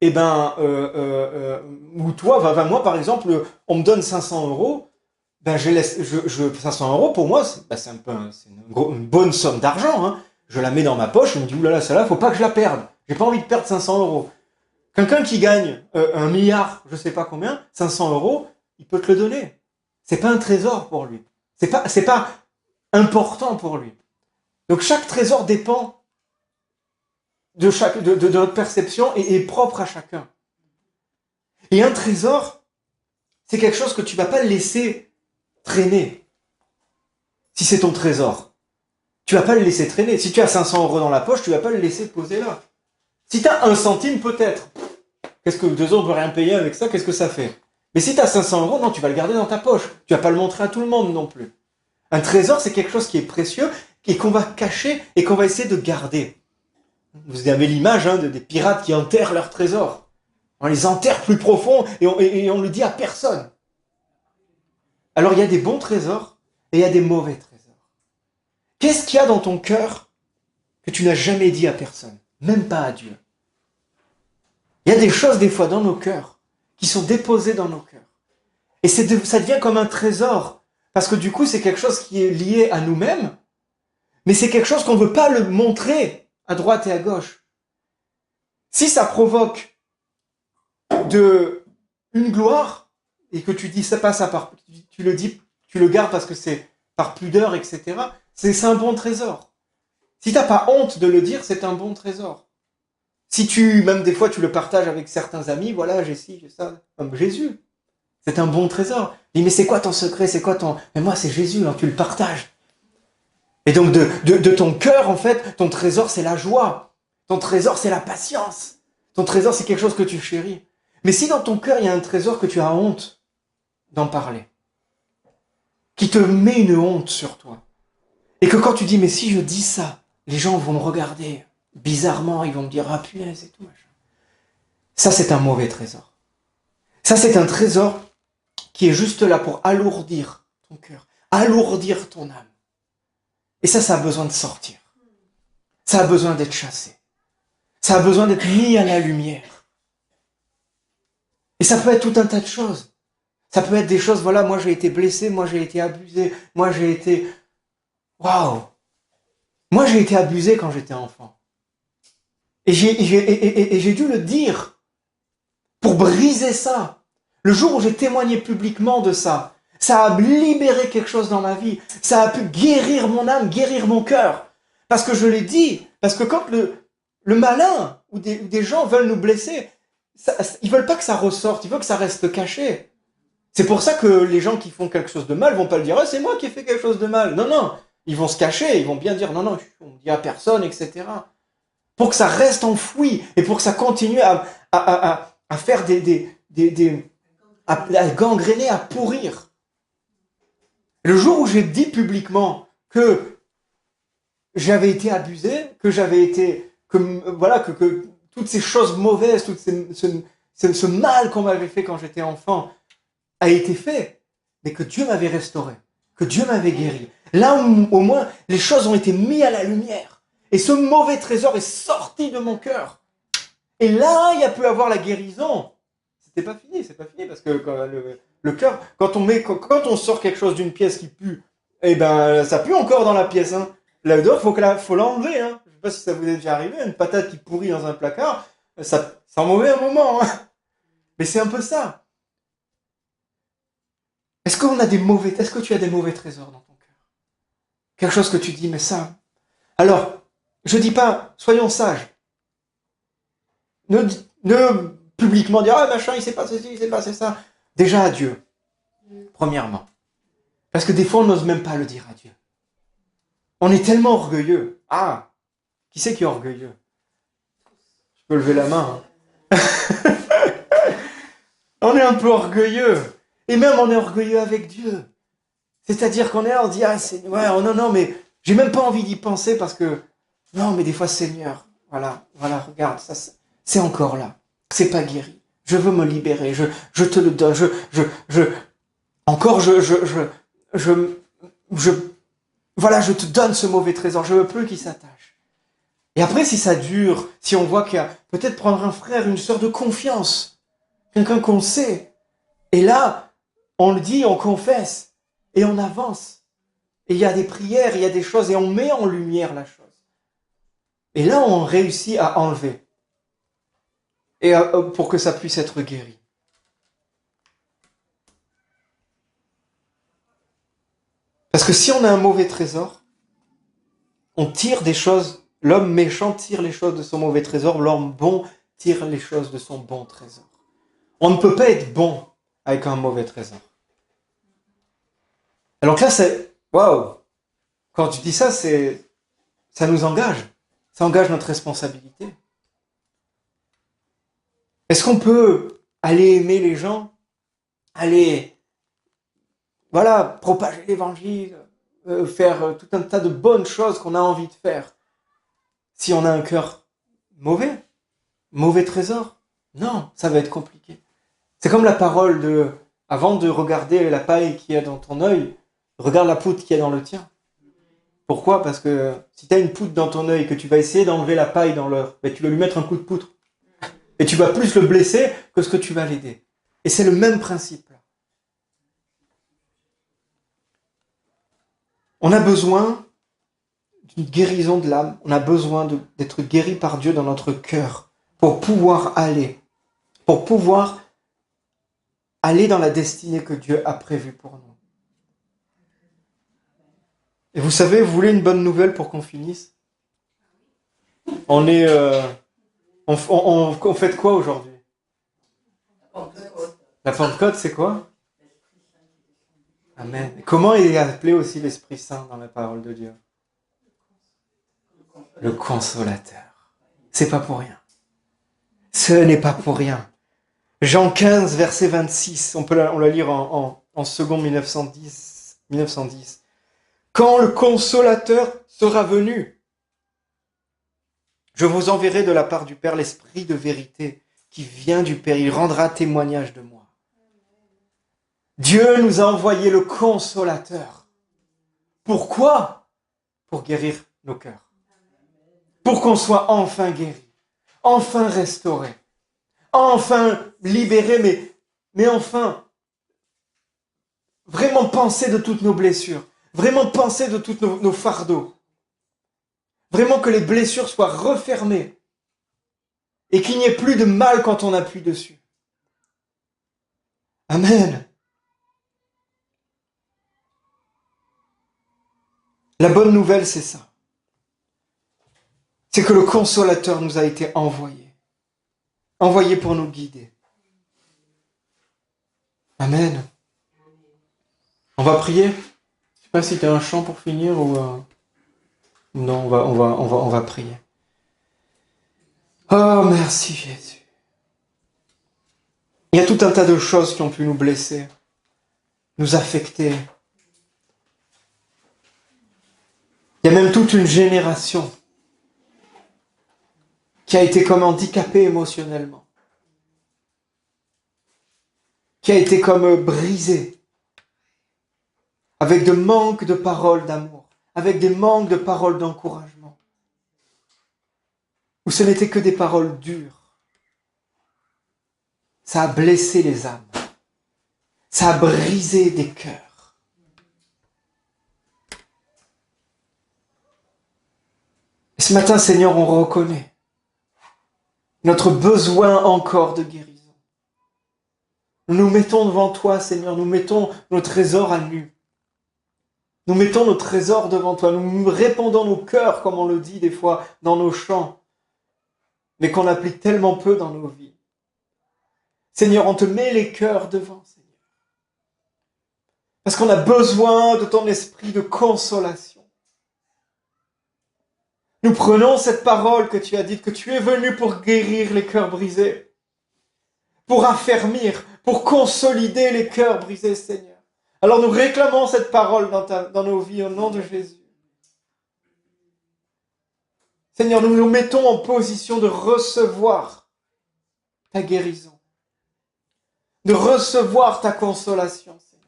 ou toi, moi par exemple, on me donne 500 euros, 500 euros pour moi, c'est une bonne somme d'argent. Hein. Je la mets dans ma poche, je me dis, oulala, celle-là, faut pas que je la perde. J'ai pas envie de perdre 500 euros. Quelqu'un qui gagne 1 milliard, je sais pas combien, 500 euros, il peut te le donner. C'est pas un trésor pour lui. C'est pas important pour lui. Donc chaque trésor dépend de notre perception et est propre à chacun. Et un trésor, c'est quelque chose que tu vas pas laisser traîner. Si c'est ton trésor, tu vas pas le laisser traîner. Si tu as 500 euros dans la poche, tu vas pas le laisser poser là. Si tu as 1 centime, peut-être. Qu'est-ce que 2 autres ne peuvent rien payer avec ça? Qu'est-ce que ça fait? Mais si tu as 500 euros, non, tu vas le garder dans ta poche. Tu vas pas le montrer à tout le monde non plus. Un trésor, c'est quelque chose qui est précieux et qu'on va cacher et qu'on va essayer de garder. Vous avez l'image des pirates qui enterrent leurs trésors. On les enterre plus profond et on le dit à personne. Alors il y a des bons trésors et il y a des mauvais trésors. Qu'est-ce qu'il y a dans ton cœur que tu n'as jamais dit à personne, même pas à Dieu? Il y a des choses des fois dans nos cœurs qui sont déposées dans nos cœurs. Et ça devient comme un trésor, parce que du coup c'est quelque chose qui est lié à nous-mêmes, mais c'est quelque chose qu'on ne veut pas le montrer à droite et à gauche. Si ça provoque une gloire, et que tu dis ça passe à part, tu le gardes parce que c'est par pudeur, etc., c'est un bon trésor. Si t'as pas honte de le dire, c'est un bon trésor. Si même des fois tu le partages avec certains amis, voilà, j'ai ci, j'ai ça, comme Jésus, c'est un bon trésor. Il dit, mais c'est quoi ton secret, mais moi c'est Jésus, hein, tu le partages. Et donc de ton cœur, en fait, ton trésor c'est la joie, ton trésor c'est la patience, ton trésor c'est quelque chose que tu chéris. Mais si dans ton cœur il y a un trésor que tu as honte d'en parler, qui te met une honte sur toi, et que quand tu dis, mais si je dis ça, les gens vont me regarder bizarrement, ils vont me dire, ah punaise et tout, machin. Ça, c'est un mauvais trésor. Ça, c'est un trésor qui est juste là pour alourdir ton cœur, alourdir ton âme. Et ça a besoin de sortir. Ça a besoin d'être chassé. Ça a besoin d'être mis à la lumière. Et ça peut être tout un tas de choses. Ça peut être des choses, voilà, moi j'ai été blessé, moi j'ai été abusé, moi j'ai été... Waouh! Moi j'ai été abusé quand j'étais enfant. Et j'ai dû le dire pour briser ça. Le jour où j'ai témoigné publiquement de ça, ça a libéré quelque chose dans ma vie. Ça a pu guérir mon âme, guérir mon cœur. Parce que je l'ai dit. Parce que quand le malin ou des gens veulent nous blesser, ils veulent pas que ça ressorte, ils veulent que ça reste caché. C'est pour ça que les gens qui font quelque chose de mal vont pas le dire, c'est moi qui ai fait quelque chose de mal. Non, non, ils vont se cacher, ils vont bien dire, non, on ne dit à personne, etc. Pour que ça reste enfoui et pour que ça continue à faire à gangréner, à pourrir. Le jour où j'ai dit publiquement que j'avais été abusé, que toutes ces choses mauvaises, ce mal qu'on m'avait fait quand j'étais enfant a été fait, mais que Dieu m'avait restauré, que Dieu m'avait guéri. Là où, au moins, les choses ont été mises à la lumière. Et ce mauvais trésor est sorti de mon cœur. Et là, il y a pu avoir la guérison. C'est pas fini, parce que le cœur, quand on sort quelque chose d'une pièce qui pue, ça pue encore dans la pièce. Hein. L'odeur, faut l'enlever. Hein. Je sais pas si ça vous est déjà arrivé, une patate qui pourrit dans un placard, ça sent mauvais un moment. Hein. Mais c'est un peu ça. Est-ce que tu as des mauvais trésors dans ton cœur? Quelque chose que tu dis, mais ça... Alors, je dis pas, soyons sages. Ne publiquement dire, ah machin, il s'est passé ci, il s'est passé ça. Déjà à Dieu, premièrement. Parce que des fois, on n'ose même pas le dire à Dieu. On est tellement orgueilleux. Ah, qui c'est qui est orgueilleux? Je peux lever la main. Hein. On est un peu orgueilleux. Et même on est orgueilleux avec Dieu. C'est-à-dire qu'on est là, on dit, ah, c'est... ouais, oh, non, mais j'ai même pas envie d'y penser parce que, non, mais des fois, Seigneur, voilà, regarde, ça, c'est encore là. C'est pas guéri. Je veux me libérer. Je te le donne. Voilà, je te donne ce mauvais trésor. Je veux plus qu'il s'attache. Et après, si ça dure, si on voit qu'il y a peut-être prendre un frère, une sœur de confiance, quelqu'un qu'on sait. Et là, on le dit, on confesse. Et on avance. Et il y a des prières, il y a des choses, et on met en lumière la chose. Et là, on réussit à enlever. Et pour que ça puisse être guéri. Parce que si on a un mauvais trésor, on tire des choses, l'homme méchant tire les choses de son mauvais trésor, l'homme bon tire les choses de son bon trésor. On ne peut pas être bon avec un mauvais trésor. Alors là, c'est... Waouh! Quand tu dis ça, ça nous engage. Ça engage notre responsabilité. Est-ce qu'on peut aller aimer les gens? Aller, voilà, propager l'évangile, faire tout un tas de bonnes choses qu'on a envie de faire. Si on a un cœur mauvais trésor, non, ça va être compliqué. C'est comme la parole de, avant de regarder la paille qu'il y a dans ton œil, regarde la poutre qu'il y a dans le tien. Pourquoi? Parce que si tu as une poutre dans ton œil, que tu vas essayer d'enlever la paille dans l'œuf, ben tu vas lui mettre un coup de poutre. Et tu vas plus le blesser que ce que tu vas l'aider. Et c'est le même principe. On a besoin d'une guérison de l'âme. On a besoin d'être guéri par Dieu dans notre cœur pour pouvoir aller dans la destinée que Dieu a prévue pour nous. Et vous savez, vous voulez une bonne nouvelle pour qu'on finisse? On est... on fait quoi aujourd'hui? La Pentecôte, c'est quoi? Amen. Comment est appelé aussi l'Esprit Saint dans la parole de Dieu? Le Consolateur. C'est pas pour rien. Ce n'est pas pour rien. Jean 15, verset 26, on la lire en second 1910. Quand le Consolateur sera venu, je vous enverrai de la part du Père l'Esprit de vérité qui vient du Père. Il rendra témoignage de moi. Dieu nous a envoyé le Consolateur. Pourquoi? Pour guérir nos cœurs. Pour qu'on soit enfin guéri, enfin restauré, enfin libéré, mais enfin vraiment penser de toutes nos blessures, vraiment penser de tous nos fardeaux. Vraiment que les blessures soient refermées et qu'il n'y ait plus de mal quand on appuie dessus. Amen. La bonne nouvelle, c'est ça. C'est que le Consolateur nous a été envoyé. Envoyé pour nous guider. Amen. On va prier. Je ne sais pas si tu as un chant pour finir ou... Non, on va prier. Oh, merci Jésus. Il y a tout un tas de choses qui ont pu nous blesser, nous affecter. Il y a même toute une génération qui a été comme handicapée émotionnellement, qui a été comme brisée, avec de manques de paroles d'amour, avec des manques de paroles d'encouragement, où ce n'était que des paroles dures. Ça a blessé les âmes, ça a brisé des cœurs. Et ce matin, Seigneur, on reconnaît notre besoin encore de guérison. Nous nous mettons devant toi, Seigneur, nous mettons nos trésors à nu. Nous mettons nos trésors devant toi, nous répandons nos cœurs, comme on le dit des fois, dans nos chants, mais qu'on applique tellement peu dans nos vies. Seigneur, on te met les cœurs devant, Seigneur. Parce qu'on a besoin de ton esprit de consolation. Nous prenons cette parole que tu as dite, que tu es venu pour guérir les cœurs brisés, pour affermir, pour consolider les cœurs brisés, Seigneur. Alors nous réclamons cette parole dans nos vies au nom de Jésus. Seigneur, nous nous mettons en position de recevoir ta guérison, de recevoir ta consolation, Seigneur.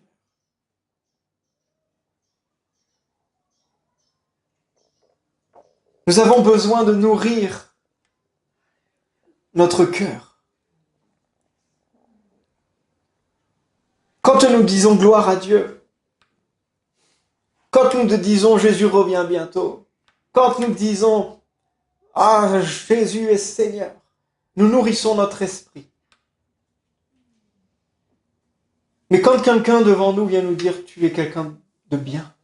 Nous avons besoin de nourrir notre cœur. Quand nous disons gloire à Dieu, quand nous disons Jésus revient bientôt, quand nous disons ah, Jésus est Seigneur, nous nourrissons notre esprit. Mais quand quelqu'un devant nous vient nous dire tu es quelqu'un de bien,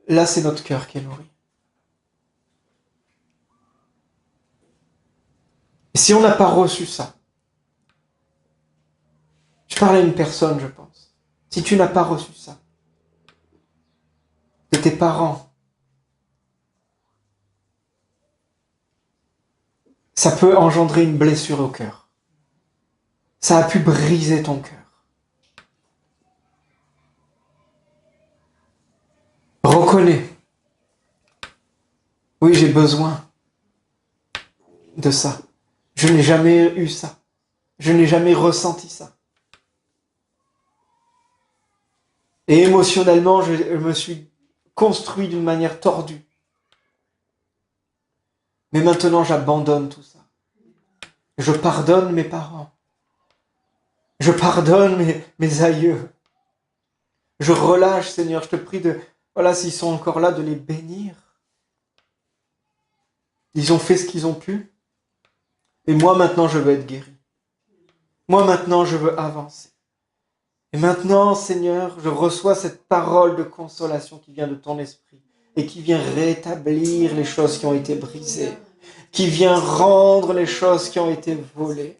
là c'est notre cœur qui est nourri. Et si on n'a pas reçu ça, je parle à une personne, je pense. Si tu n'as pas reçu ça, de tes parents, ça peut engendrer une blessure au cœur. Ça a pu briser ton cœur. Reconnais. Oui, j'ai besoin de ça. Je n'ai jamais eu ça. Je n'ai jamais ressenti ça. Et émotionnellement, je me suis construit d'une manière tordue. Mais maintenant, j'abandonne tout ça. Je pardonne mes parents. Je pardonne mes aïeux. Je relâche, Seigneur, je te prie de, voilà, s'ils sont encore là, de les bénir. Ils ont fait ce qu'ils ont pu. Et moi, maintenant, je veux être guéri. Moi, maintenant, je veux avancer. Et maintenant, Seigneur, je reçois cette parole de consolation qui vient de ton esprit et qui vient rétablir les choses qui ont été brisées, qui vient rendre les choses qui ont été volées,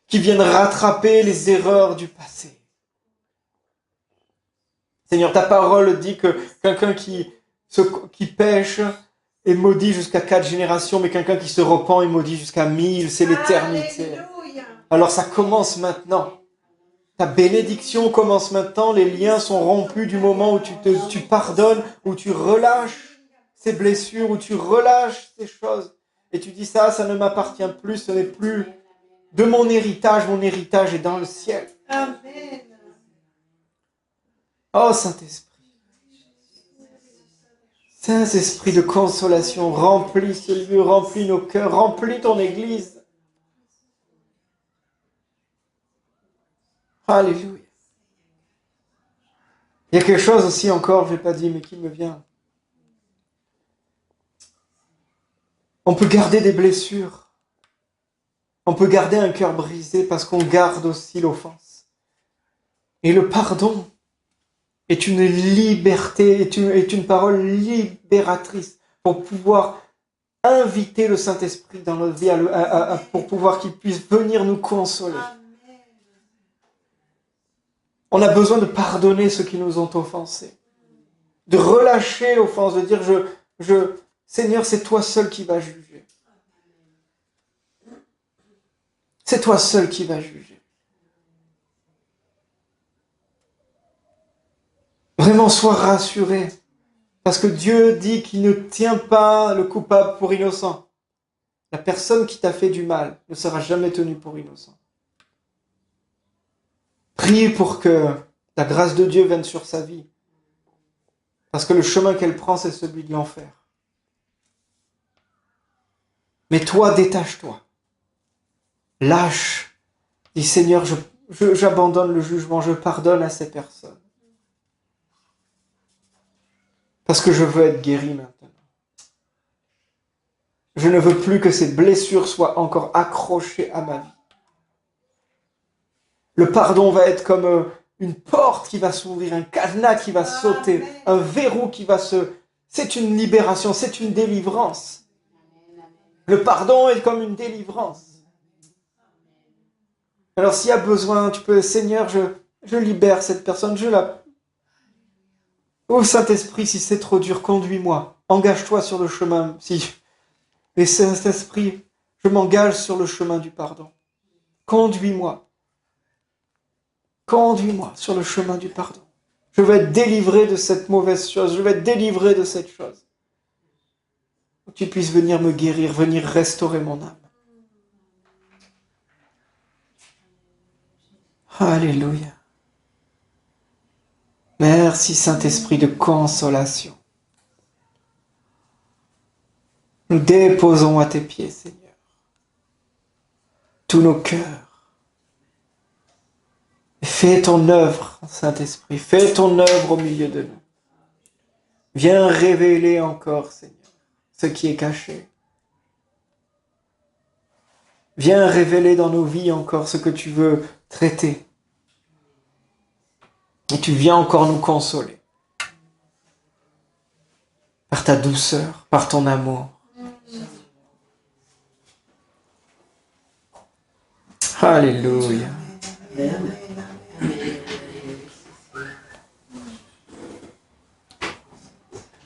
qui viennent rattraper les erreurs du passé. Seigneur, ta parole dit que quelqu'un qui pêche est maudit jusqu'à 4 générations, mais quelqu'un qui se repent est maudit jusqu'à 1000, c'est l'éternité. Alors ça commence maintenant. Ta bénédiction commence maintenant, les liens sont rompus du moment où tu pardonnes, où tu relâches ces blessures, où tu relâches ces choses. Et tu dis ça ne m'appartient plus, ce n'est plus de mon héritage est dans le ciel. Amen. Oh Saint-Esprit. Saint-Esprit de consolation, remplis ce lieu, remplis nos cœurs, remplis ton Église. Alléluia. Il y a quelque chose aussi encore, je n'ai pas dit, mais qui me vient. On peut garder des blessures. On peut garder un cœur brisé parce qu'on garde aussi l'offense. Et le pardon est une liberté, est une parole libératrice pour pouvoir inviter le Saint-Esprit dans notre vie, pour pouvoir qu'il puisse venir nous consoler. On a besoin de pardonner ceux qui nous ont offensés, de relâcher l'offense, de dire Seigneur, c'est toi seul qui vas juger. C'est toi seul qui vas juger. Vraiment, sois rassuré, parce que Dieu dit qu'il ne tient pas le coupable pour innocent. La personne qui t'a fait du mal ne sera jamais tenue pour innocent. Prie pour que la grâce de Dieu vienne sur sa vie, parce que le chemin qu'elle prend, c'est celui de l'enfer. Mais toi, détache-toi. Lâche. Dis Seigneur, j'abandonne le jugement, je pardonne à ces personnes. Parce que je veux être guéri maintenant. Je ne veux plus que ces blessures soient encore accrochées à ma vie. Le pardon va être comme une porte qui va s'ouvrir, un cadenas qui va sauter, Amen. un verrou qui va se... C'est une libération, c'est une délivrance. Le pardon est comme une délivrance. Alors s'il y a besoin, tu peux, Seigneur, je libère cette personne, je la... Oh Saint-Esprit, si c'est trop dur, conduis-moi. Engage-toi sur le chemin. Et Saint-Esprit, je m'engage sur le chemin du pardon. Conduis-moi. Conduis-moi sur le chemin du pardon. Je vais être délivré de cette mauvaise chose. Je vais être délivré de cette chose. Que tu puisses venir me guérir, venir restaurer mon âme. Alléluia. Merci Saint-Esprit de consolation. Nous déposons à tes pieds, Seigneur, tous nos cœurs. Fais ton œuvre, Saint-Esprit, fais ton œuvre au milieu de nous. Viens révéler encore, Seigneur, ce qui est caché. Viens révéler dans nos vies encore ce que tu veux traiter. Et tu viens encore nous consoler. Par ta douceur, par ton amour. Alléluia.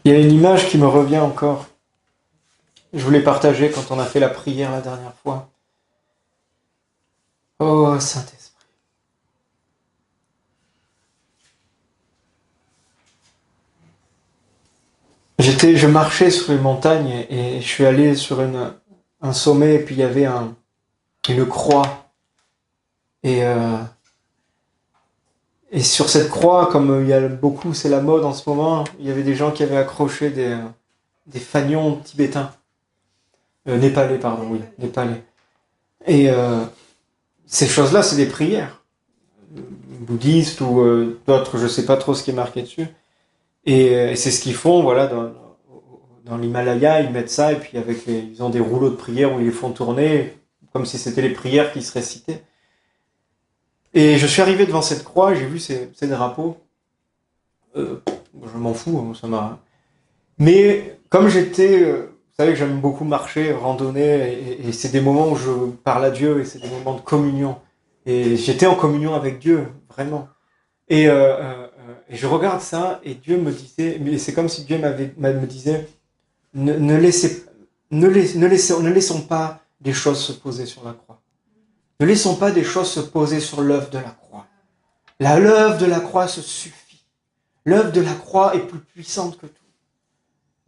Il y a une image qui me revient encore. Je voulais partager quand on a fait la prière la dernière fois. Oh Saint-Esprit. Je marchais sur les montagnes et je suis allé sur un sommet et puis il y avait une croix. Et sur cette croix, comme il y a beaucoup, c'est la mode en ce moment, il y avait des gens qui avaient accroché des fanions tibétains. Népalais, pardon, oui, népalais. Et ces choses-là, c'est des prières. Bouddhistes ou d'autres, je ne sais pas trop ce qui est marqué dessus. Et c'est ce qu'ils font, voilà, dans l'Himalaya, ils mettent ça, et puis ils ont des rouleaux de prières où ils les font tourner, comme si c'était les prières qui se récitaient. Et je suis arrivé devant cette croix, j'ai vu ces drapeaux. Je m'en fous, ça m'a... Mais comme j'étais... vous savez que j'aime beaucoup marcher, randonner, et c'est des moments où je parle à Dieu, et c'est des moments de communion. Et j'étais en communion avec Dieu, vraiment. Et je regarde ça, et Dieu me disait... Mais c'est comme si Dieu me disait... Ne laissons pas des choses se poser sur la croix. Ne laissons pas des choses se poser sur l'œuvre de la croix. L'œuvre de la croix se suffit. L'œuvre de la croix est plus puissante que tout.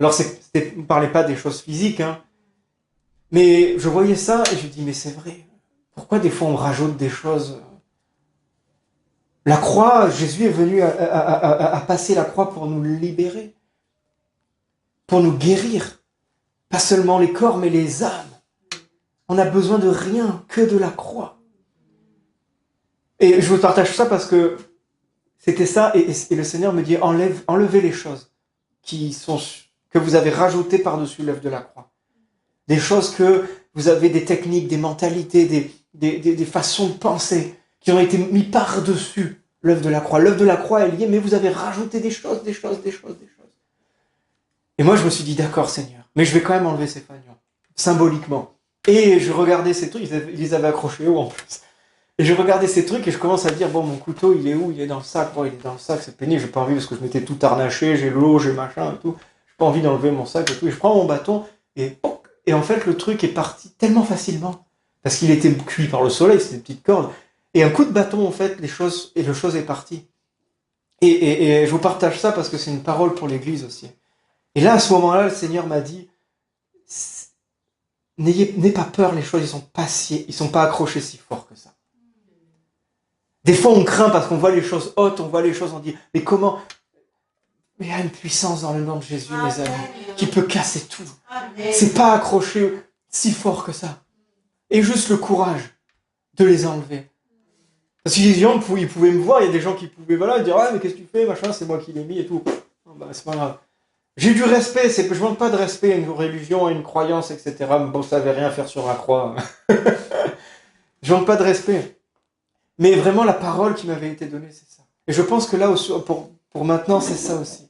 Alors, on ne parlait pas des choses physiques, hein, mais je voyais ça et je dis, mais c'est vrai. Pourquoi des fois on rajoute des choses? La croix, Jésus est venu à passer la croix pour nous libérer, pour nous guérir. Pas seulement les corps, mais les âmes. On n'a besoin de rien que de la croix. Et je vous partage ça parce que c'était ça, et le Seigneur me dit, enlevez les choses que vous avez rajoutées par-dessus l'œuvre de la croix. Des choses que vous avez, des techniques, des mentalités, des façons de penser qui ont été mis par-dessus l'œuvre de la croix. L'œuvre de la croix est liée, mais vous avez rajouté des choses. Et moi, je me suis dit, d'accord, Seigneur, mais je vais quand même enlever ces fanions, symboliquement. Et je regardais ces trucs, ils les avaient accrochés haut en plus. Et je regardais ces trucs et je commence à dire, bon, mon couteau, il est où? Il est dans le sac. Bon, il est dans le sac, c'est pénible, j'ai pas envie parce que je m'étais tout harnaché, j'ai l'eau, j'ai machin et tout. J'ai pas envie d'enlever mon sac et tout. Et je prends mon bâton et en fait, le truc est parti tellement facilement. Parce qu'il était cuit par le soleil, c'est des petites cordes. Et un coup de bâton, en fait, le chose est parti. Et je vous partage ça parce que c'est une parole pour l'église aussi. Et là, à ce moment-là, le Seigneur m'a dit, n'ayez pas peur, les choses, ils sont pas accrochés si fort que ça. Des fois, on craint parce qu'on voit les choses hautes, on voit les choses, on dit, mais comment? Mais il y a une puissance dans le nom de Jésus, mes amis, qui peut casser tout. C'est pas accroché si fort que ça. Et juste le courage de les enlever. Parce que les gens, ils pouvaient me voir, il y a des gens qui pouvaient, dire, ah, mais qu'est-ce que tu fais, machin, c'est moi qui l'ai mis et tout. C'est pas grave. J'ai du respect, je manque pas de respect à une religion, à une croyance, etc. Mais bon, ça n'avait rien à faire sur la croix. Je manque pas de respect. Mais vraiment, la parole qui m'avait été donnée, c'est ça. Et je pense que là, pour maintenant, c'est ça aussi.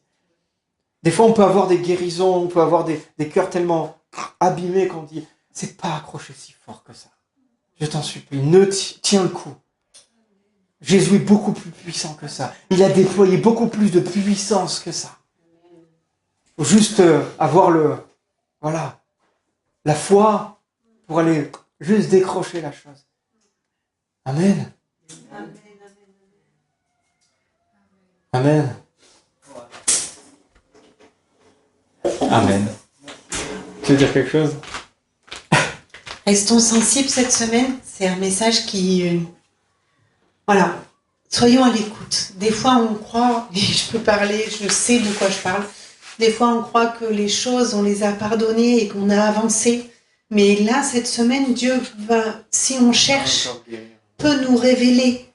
Des fois, on peut avoir des guérisons, on peut avoir des cœurs tellement abîmés qu'on dit, c'est pas accroché si fort que ça. Je t'en supplie, tiens le coup. Jésus est beaucoup plus puissant que ça. Il a déployé beaucoup plus de puissance que ça. Il faut juste avoir la foi pour aller juste décrocher la chose. Amen. Amen. Amen. Tu veux dire quelque chose? Restons sensibles cette semaine. C'est un message qui... voilà. Soyons à l'écoute. Des fois, on croit, et je peux parler, je sais de quoi je parle. Des fois, on croit que les choses, on les a pardonnées et qu'on a avancé. Mais là, cette semaine, Dieu va, si on cherche, peut nous révéler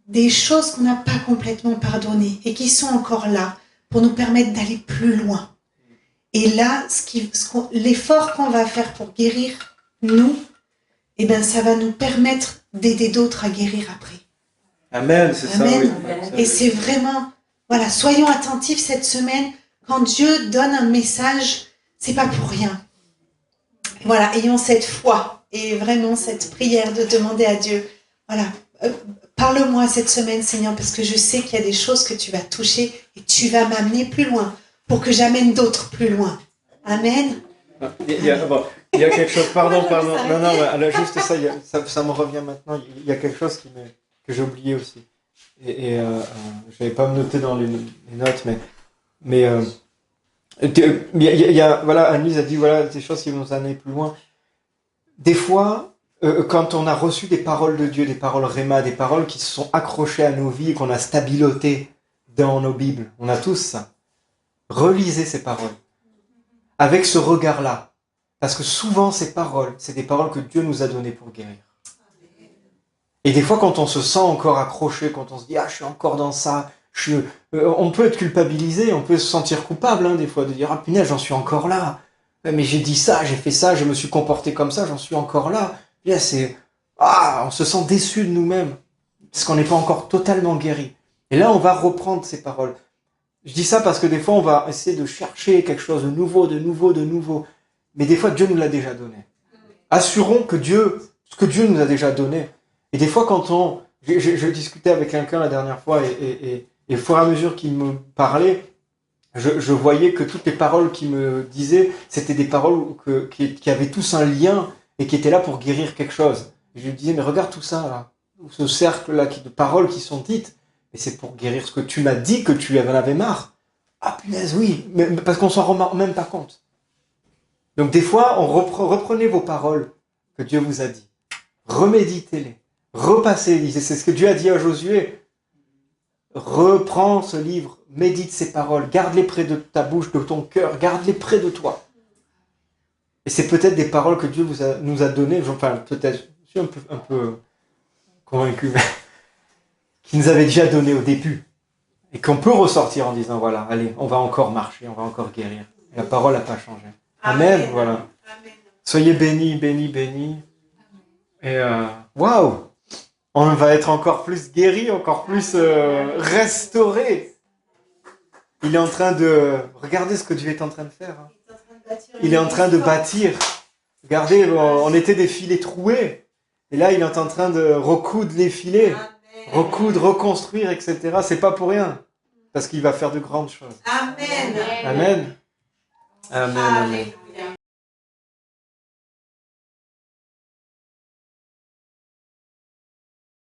des choses qu'on n'a pas complètement pardonnées et qui sont encore là pour nous permettre d'aller plus loin. Et là, l'effort qu'on va faire pour guérir nous, eh ben, ça va nous permettre d'aider d'autres à guérir après. Amen, c'est Amen. ça, oui. Et c'est vraiment, voilà, soyons attentifs cette semaine. Quand Dieu donne un message, c'est pas pour rien. Voilà, ayons cette foi et vraiment cette prière de demander à Dieu, voilà, parle-moi cette semaine, Seigneur, parce que je sais qu'il y a des choses que tu vas toucher et tu vas m'amener plus loin pour que j'amène d'autres plus loin. Amen. Il y a quelque chose, pardon. Non, juste ça, ça me revient maintenant. Il y a quelque chose que j'ai oublié aussi. Et je n'avais pas me noter dans les notes, mais voilà, Annelise a dit, voilà, des choses qui vont nous amener plus loin. Des fois, quand on a reçu des paroles de Dieu, des paroles Réma, des paroles qui se sont accrochées à nos vies et qu'on a stabilotées dans nos Bibles, on a tous ça. Relisez ces paroles avec ce regard-là. Parce que souvent, ces paroles, c'est des paroles que Dieu nous a données pour guérir. Et des fois, quand on se sent encore accroché, quand on se dit « Ah, je suis encore dans ça », on peut être culpabilisé, on peut se sentir coupable, des fois, de dire « Ah, punaise, j'en suis encore là. Mais j'ai dit ça, j'ai fait ça, je me suis comporté comme ça, j'en suis encore là. » Là, on se sent déçu de nous-mêmes, parce qu'on n'est pas encore totalement guéri. Et là, on va reprendre ces paroles. Je dis ça parce que des fois, on va essayer de chercher quelque chose de nouveau. Mais des fois, Dieu nous l'a déjà donné. Assurons que ce que Dieu nous a déjà donné. Et des fois, quand je discutais avec quelqu'un la dernière fois, et au fur et à mesure qu'il me parlait, je voyais que toutes les paroles qu'il me disait, c'était des paroles qui avaient tous un lien et qui étaient là pour guérir quelque chose. Et je lui disais, mais regarde tout ça, là, ce cercle-là de paroles qui sont dites, et c'est pour guérir ce que tu m'as dit, que tu en avais marre. Ah punaise, oui, mais parce qu'on s'en rend même pas compte. Donc des fois, reprenez vos paroles que Dieu vous a dit. Reméditez-les. Repassez. C'est ce que Dieu a dit à Josué. Reprends ce livre, médite ces paroles, garde-les près de ta bouche, de ton cœur, garde-les près de toi. Et c'est peut-être des paroles que Dieu nous a données, enfin peut-être, je suis un peu convaincu, qu'il nous avait déjà donné au début. Et qu'on peut ressortir en disant, voilà, allez, on va encore marcher, on va encore guérir. La parole n'a pas changé. Amen, voilà. Amen. Soyez bénis. Et waouh, on va être encore plus guéris, encore plus restaurés. Il est en train de... Regardez ce que Dieu est en train de faire. Il est en train de bâtir. Regardez, on était des filets troués. Et là, il est en train de recoudre les filets. Recoudre, reconstruire, etc. C'est pas pour rien. Parce qu'il va faire de grandes choses. Amen. Amen. Amen.